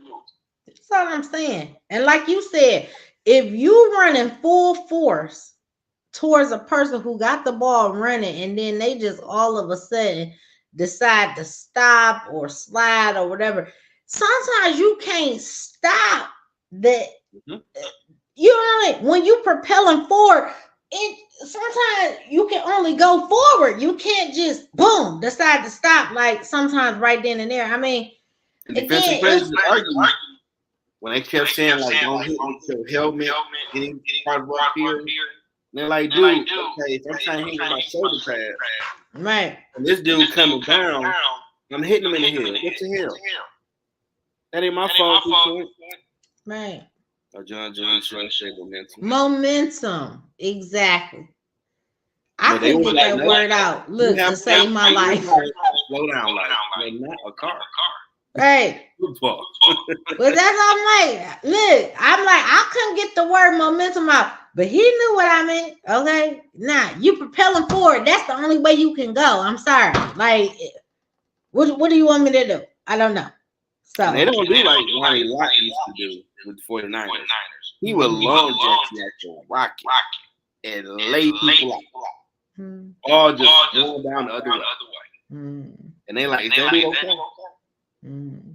That's all I'm saying. And like you said, if you running full force towards a person who got the ball running and then they just all of a sudden decide to stop or slide or whatever, sometimes you can't stop that. You know what I mean? When you propelling forward, sometimes you can only go forward. You can't just boom decide to stop. Like sometimes right then and there. I mean, defensive players argue when they kept saying like, "Don't hit with your helmet, getting part of up here." They're like, "Dude, okay, if I'm trying to hit with my shoulder pad, right? And this dude coming down, I'm hitting him in the head. What the hell? That ain't my fault. Right." John said momentum. Exactly. I couldn't get that word out. Look, to save my life. Slow down, like not a car. Right. But that's all I'm like. Look, I'm like, I couldn't get the word momentum out, but he knew what I meant. Okay. Now you propelling forward. That's the only way you can go. I'm sorry. Like, what do you want me to do? I don't know. So and they don't do like Ronnie Lott used to do with the 49ers. He would long jet to rocket and lay people out. All just going down the other way. And they like, is that dude okay?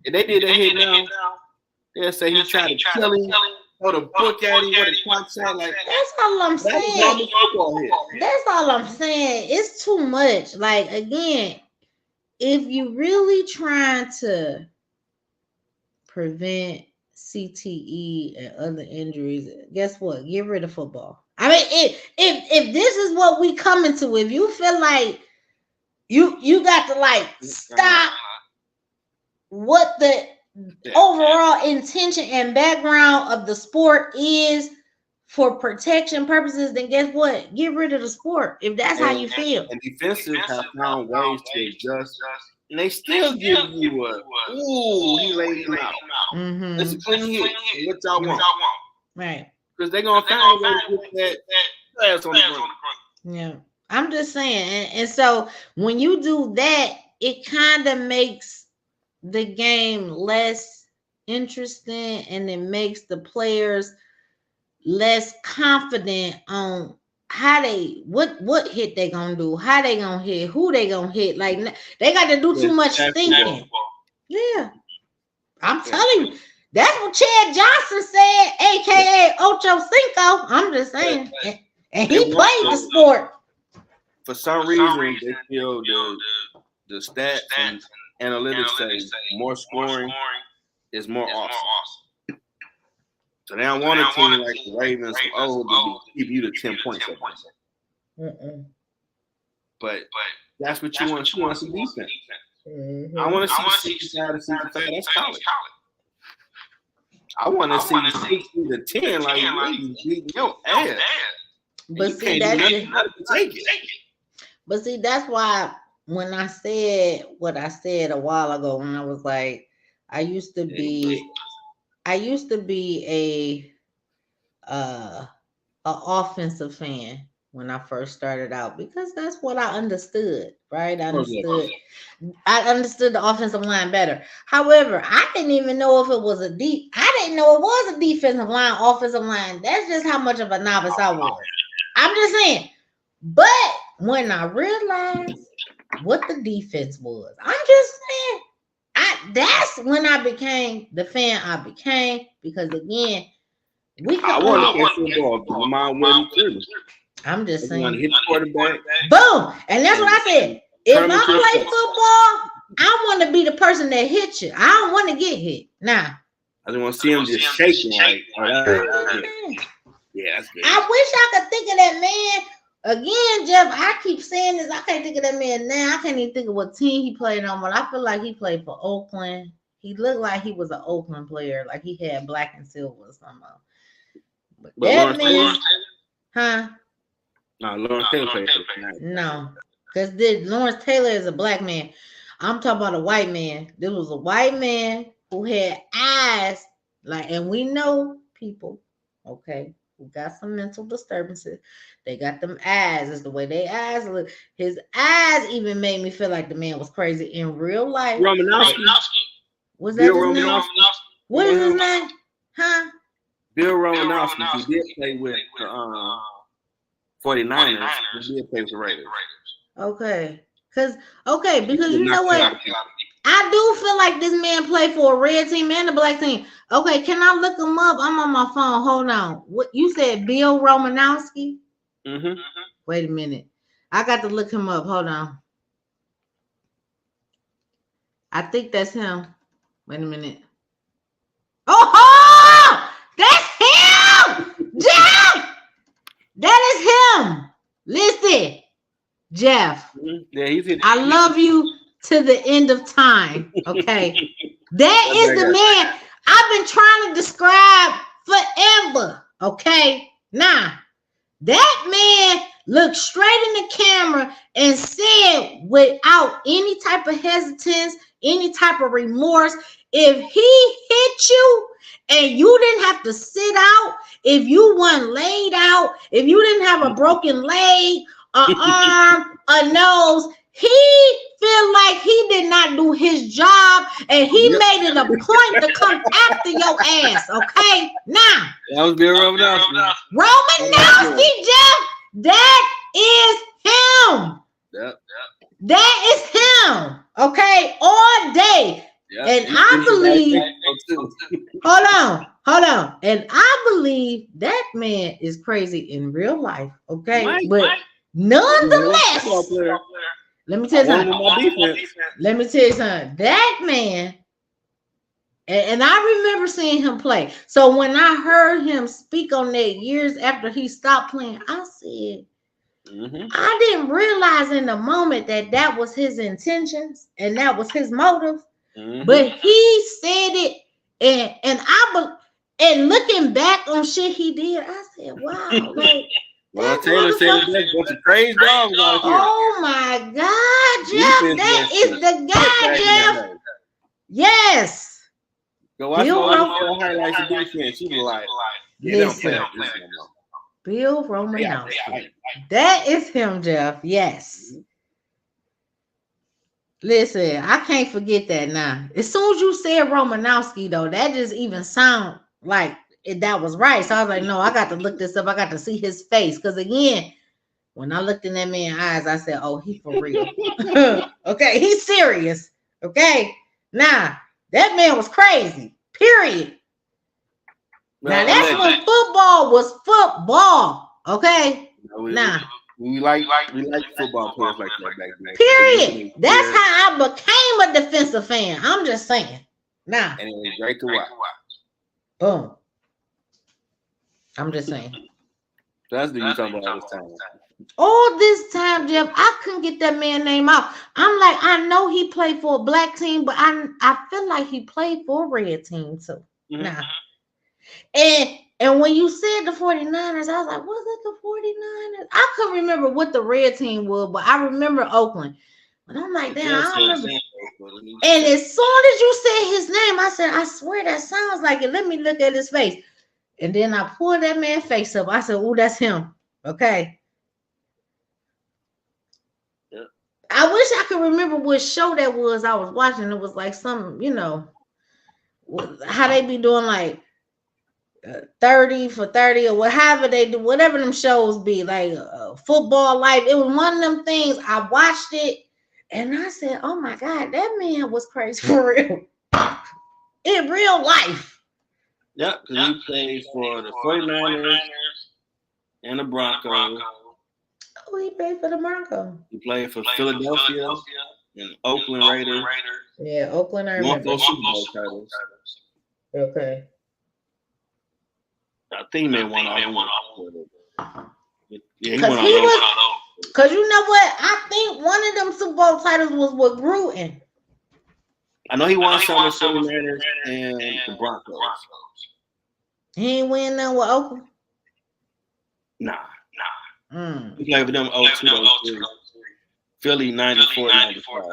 If they did that hit now, they'll say he tried to kill him, throw the book at him, what a clock shot. Like, that's all I'm saying. That's all I'm saying. It's too much. Like, again, if you really trying to prevent CTE and other injuries, guess what? Get rid of football. I mean, if this is what we coming to, if you feel like you got to like stop what the overall intention and background of the sport is for protection purposes, then guess what? Get rid of the sport if that's how you feel. And defensive have found ways to adjust. And they still give you he laid him out. It's a clean hit. What y'all want? Right. Because they're going to find a way to get that ass on the ground. Yeah. I'm just saying. And so when you do that, it kind of makes the game less interesting and it makes the players less confident on how they what hit they gonna do, how they gonna hit, who they gonna hit. Like they got to do too much thinking. Yeah, I'm telling you, that's what Chad Johnson said, aka Ocho Cinco. I'm just saying, and he played the sport. For some reason, they feel the stats and analytics say more scoring is more awesome. So they don't want a team like the Ravens to give you the 10 points. But that's what you want. You want some defense. I want to see 65 to 65. That's college. I want to see 60 to 10. Like, you beating your ass. But see, that's why when I said what I said a while ago, when I was like, I used to be a offensive fan when I first started out, because that's what I understood, right? I understood the offensive line better. However, I didn't even know if it was I didn't know it was a defensive line, offensive line. That's just how much of a novice I was. I'm just saying. But when I realized what the defense was, I'm just saying, that's when I became the fan I became, because again, I want to play football. Mine wasn't too. I'm just saying. Hit the quarterback. Boom. And that's what I said. If I play football, I want to be the person that hits you. I don't want to get hit. Nah. I just want to see him just shaking like, yeah, that's good. I wish I could think of that man. Again, Jeff, I keep saying this. I can't think of that man now. I can't even think of what team he played on, but I feel like he played for Oakland. He looked like he was an Oakland player, like he had black and silver or something. But that man, huh? No, Lawrence Taylor played for the No, because Lawrence Taylor is a black man. I'm talking about a white man. This was a white man who had eyes, and we know people, okay, who got some mental disturbances. They got them eyes. It's the way they eyes look. His eyes even made me feel like the man was crazy in real life. Romanowski. Was that his name? What is his name? Huh? Bill Romanowski. He did play with the 49ers. He did play with the Raiders. Okay. Because you know what? I do feel like this man played for a red team and a black team. Okay, can I look him up? I'm on my phone. Hold on. What you said, Bill Romanowski? Mm-hmm. Wait a minute. I got to look him up. Hold on. I think that's him. Wait a minute. Oh, that's him! Jeff! That is him. Listen, Jeff. Mm-hmm. Yeah, I love you to the end of time. Okay. That is the man I've been trying to describe forever. Okay. Now, that man looked straight in the camera and said without any type of hesitance, any type of remorse, if he hit you and you didn't have to sit out, if you weren't laid out, if you didn't have a broken leg, an arm, a nose, he feel like he did not do his job, and he made it a point to come after your ass. Okay, now that was Bill Romanowski. Romanowski, Jeff. That is him. Yep. That is him. Okay, all day. Yep. And I believe. Hold on. And I believe that man is crazy in real life. Okay, but nonetheless. Let me tell you something. That man, and I remember seeing him play. So when I heard him speak on that years after he stopped playing, I said, I didn't realize in the moment that was his intentions and that was his motive. But he said it, and looking back on shit he did, I said, wow, like. Well, Taylor said there's a bunch of crazy dogs out here. Oh my God, Jeff, that is the guy, Jeff. Yes. Go watch the highlights of defense. You be like, listen, Bill Romanowski. That is him, Jeff. Yes. Listen, I can't forget that now. As soon as you said Romanowski, though, that just even sound like that was right. So I was like, no, I got to look this up. I got to see his face. Because again, when I looked in that man's eyes, I said, oh, he for real. Okay, he's serious. Okay. Nah, that man was crazy. Period. Now that's when football was football. Okay. Nah. We like football players like that back then. Period. That's how I became a defensive fan. I'm just saying. Nah. And it was great to watch. Boom. I'm just saying. That's the you talking about all this time. All this time, Jeff, I couldn't get that man's name out. I'm like, I know he played for a black team, but I feel like he played for a red team too. Nah. And And when you said the 49ers, I was like, was it the 49ers? I couldn't remember what the red team was, but I remember Oakland. But I'm like, damn, I don't remember. And as soon as you said his name, I said, I swear that sounds like it. Let me look at his face. And then I pulled that man's face up. I said, oh, that's him. Okay. Yeah. I wish I could remember what show that was I was watching. It was like some, how they be doing like 30 for 30 or whatever they do, whatever them shows be, like Football Life. It was one of them things. I watched it and I said, oh my God, that man was crazy for real. In real life. Yep, because he plays for the 49ers and the Broncos. Oh, he played for the Broncos. He played for Philadelphia and Oakland Raiders. Yeah, Oakland, I remember. Those Super Bowl titles. Okay. I think he may have won all. Yeah, he won all those. Because you know what? I think one of them Super Bowl titles was with Gruden. I know he won some with 49ers and the Broncos. He ain't win none with Oakland? Nah. He played with them 02, Philly 94, 95.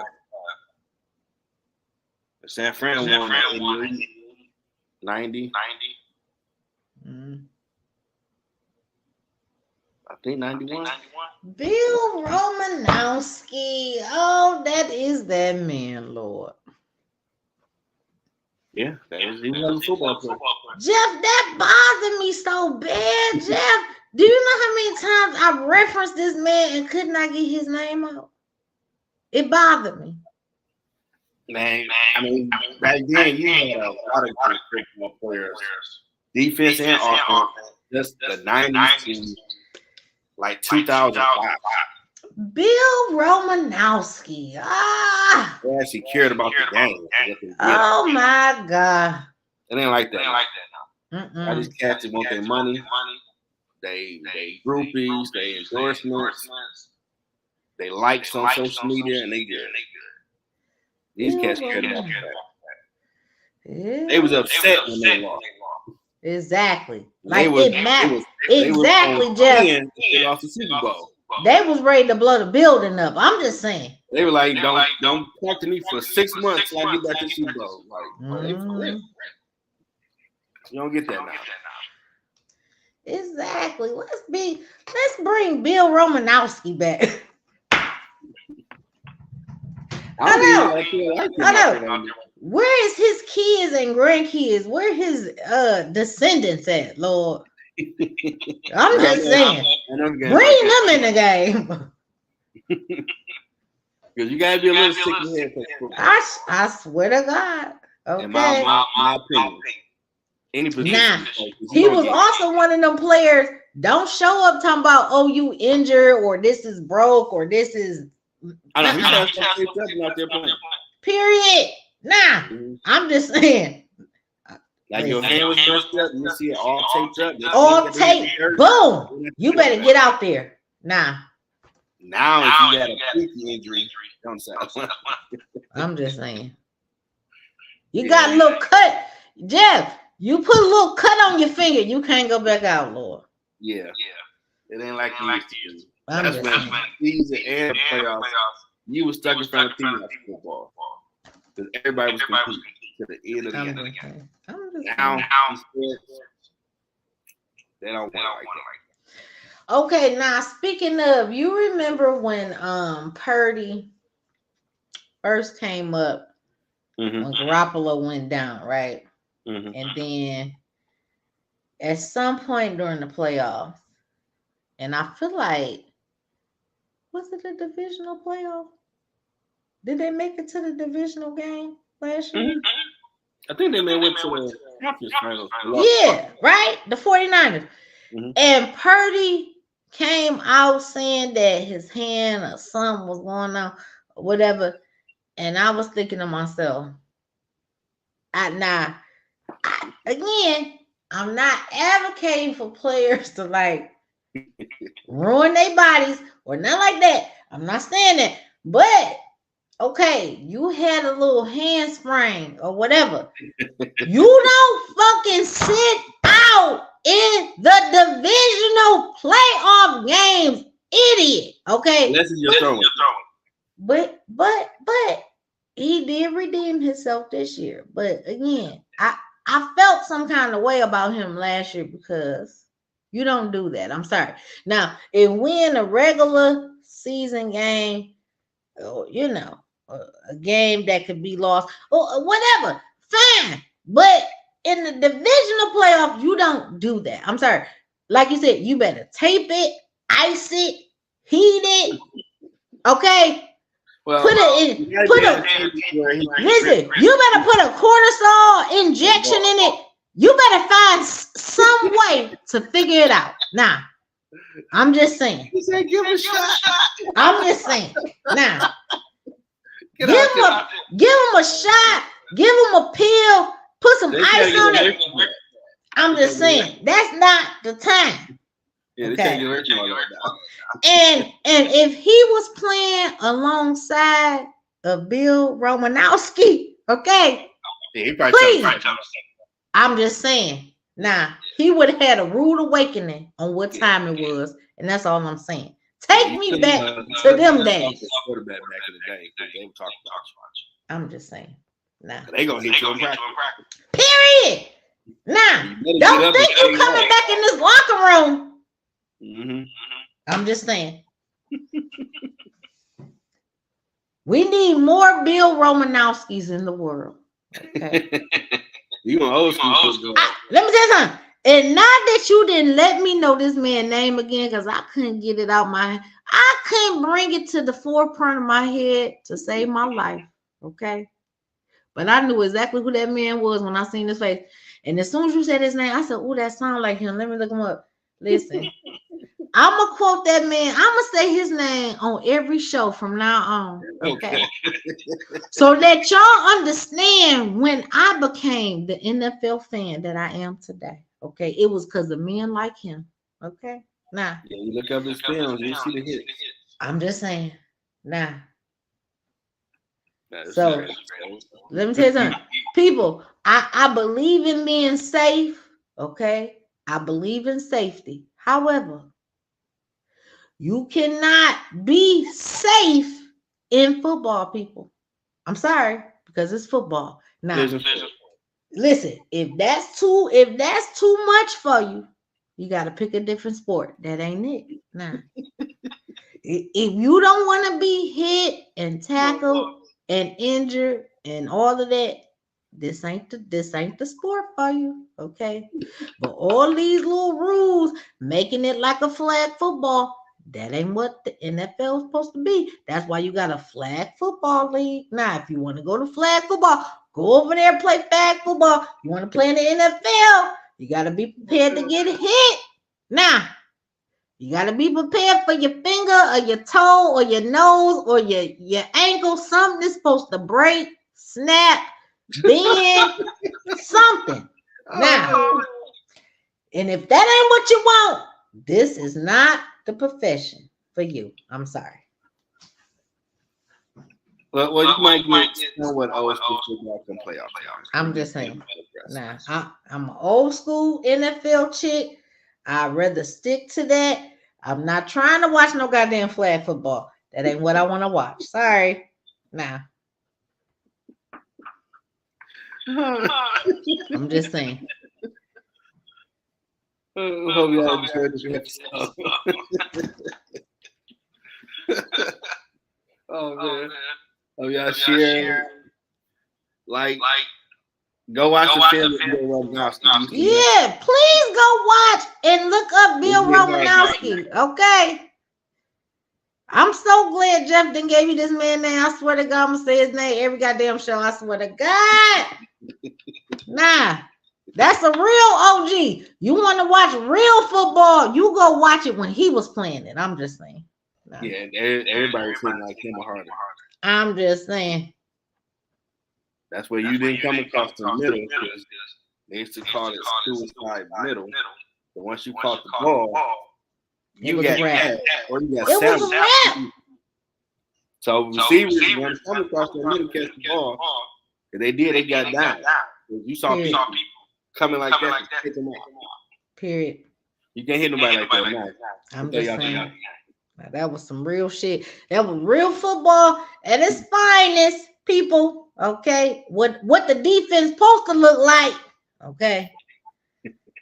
San Fran won 90. I think 91. Bill Romanowski. Oh, that is that man, Lord. Yeah, he was a football player. Jeff, that bothered me so bad. Jeff, do you know how many times I referenced this man and could not get his name out? It bothered me. Man, I mean, back then you had a lot of great football players, defense and offense. Just the 90s to like 2005. Bill Romanowski. They actually cared about the game. Oh my God. It ain't like that. I just cats want their money. They groupies, they endorsements, they likes on social media, and they good. These cats cared about that. They was upset when they lost. Exactly. Like it matters. Exactly, Jeff. They lost the Super Bowl. They was ready to blow the building up. I'm just saying. They were like, don't talk to me for 6 months till I get back to Super Bowl. Like, you don't get that now. Exactly. Let's bring Bill Romanowski back. I know. Where is his kids and grandkids? Where his descendants at, Lord? I'm just saying. Bring them in the game. Because you gotta be a little sick in the head. I swear to God. Okay. In my opinion. Any position. Nah, he was also one of them players. Don't show up talking about, oh, you injured or this is broke or this is. I know. Out there playing. Period. Nah, I'm just saying. Like your hand was messed up, you see it all taped up. All taped. Boom. You better get out there. Nah. Now if you got a freaky injury, don't say. I'm just saying. You got a little cut. Jeff, you put a little cut on your finger. You can't go back out, Lord. Yeah. It ain't like you used to do. That's when season and playoffs, you was stuck in front of teams like football. Because everybody was competing to the end of the game. Now, they don't want to like that. Okay, now speaking of, you remember when Purdy first came up when Garoppolo went down, right? And then at some point during the playoffs, and I feel like, was it a divisional playoff? Did they make it to the divisional game last year? I think they went to the conference finals. Yeah, right? The 49ers. And Purdy came out saying that his hand or something was going on, or whatever. And I was thinking to myself, again, I'm not advocating for players to like ruin their bodies or nothing like that. I'm not saying that. But okay, you had a little hand sprain or whatever. You don't fucking sit out in unless it's your throwing. But he did redeem himself this year. But again, I felt some kind of way about him last year because you don't do that. I'm sorry. Now, if we in a regular season game, you know, a game that could be lost or whatever, fine. But in the divisional playoff, you don't do that. I'm sorry. Like you said, you better tape it, ice it, heat it. Okay. Well, listen, you better put a cortisol injection in it. You better find some way to figure it out. Now, I'm just saying. He said, give him a shot. I'm just saying. Now, give him a shot. Give him a pill. Put some ice on it. I'm just saying. That's not the time. Yeah, okay. And if he was playing alongside of Bill Romanowski, okay, yeah, please. I'm just saying. Now, he would have had a rude awakening on what time it was, and that's all I'm saying. Take me back to them days. I'm just saying. Nah. They gonna hit you in practice. Period. Now, don't think you coming back in this locker room. Mm-hmm. I'm just saying. We need more Bill Romanowskis in the world. Okay. You want old school? Let me tell you something. And not that you didn't let me know this man's name again, because I couldn't get it out my head. I couldn't bring it to the forefront of my head to save my life. Okay. But I knew exactly who that man was when I seen his face. And as soon as you said his name, I said, oh, that sounds like him. Let me look him up. Listen, I'm going to quote that man. I'm going to say his name on every show from now on. Okay. So that y'all understand when I became the NFL fan that I am today. Okay. It was because of men like him. Okay. Now. Yeah, you look up his films, you see the hits. I'm just saying. Now. So let me tell you something. People, I believe in being safe. Okay. I believe in safety. However, you cannot be safe in football, people. I'm sorry, because it's football. Now, listen, if that's too much for you, you got to pick a different sport. That ain't it. Now, if you don't want to be hit and tackled and injured and all of that, this ain't the sport for you, okay? But all these little rules, making it like a flag football, that ain't what the NFL is supposed to be. That's why you got a flag football league. Now, if you want to go to flag football, go over there and play flag football. You want to play in the NFL, you got to be prepared to get hit. Now, you got to be prepared for your finger or your toe or your nose or your ankle. Something is supposed to break, snap, bend, something. Now, and if that ain't what you want, this is not the profession for you. I'm sorry. Well, you might get what old school football can play off. I'm just saying. Now, I'm an old school NFL chick. I'd rather stick to that. I'm not trying to watch no goddamn flag football. That ain't what I want to watch. Sorry. Nah. I'm just saying. Hope y'all enjoyed this episode. Oh man. Oh y'all share. Like go watch the film with Bill Romanowski. Yeah, please go watch and look up Bill Romanowski. Okay. I'm so glad Jeff didn't gave you this man name. I swear to God, I'm gonna say his name every goddamn show. I swear to God. Nah, that's a real OG. You want to watch real football? You go watch it when he was playing it. I'm just saying. Nah. Yeah, everybody's saying like him or harder. I'm just saying. That's where you didn't come across the middle because they used to call it suicide middle. But once you caught the ball, you got that or you got sound. So receivers, when they come across the middle, catch the ball, if they did, they got down. You saw people coming like that to take them off. Period. You can't hit nobody like that now. I'm just saying. Now, that was some real shit. That was real football at its finest, people. Okay, what the defense supposed to look like? Okay,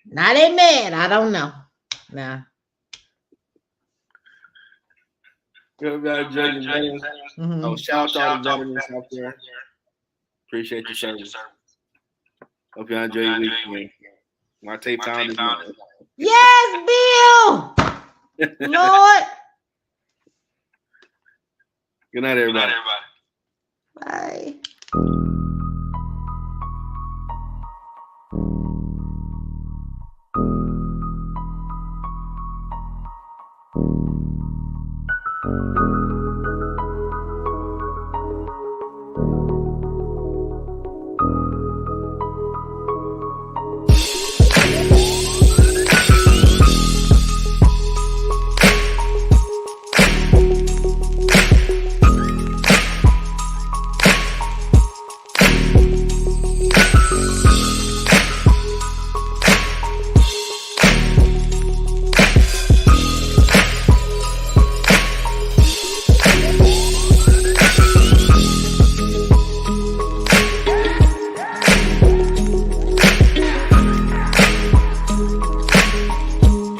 now they mad. I don't know. Nah. Mm-hmm. Oh, shout out to all the veterans out there. Appreciate your service. Hope you enjoy your weekend. Marte found his money. Yes, Bill. Lord. Good night, everybody. Bye.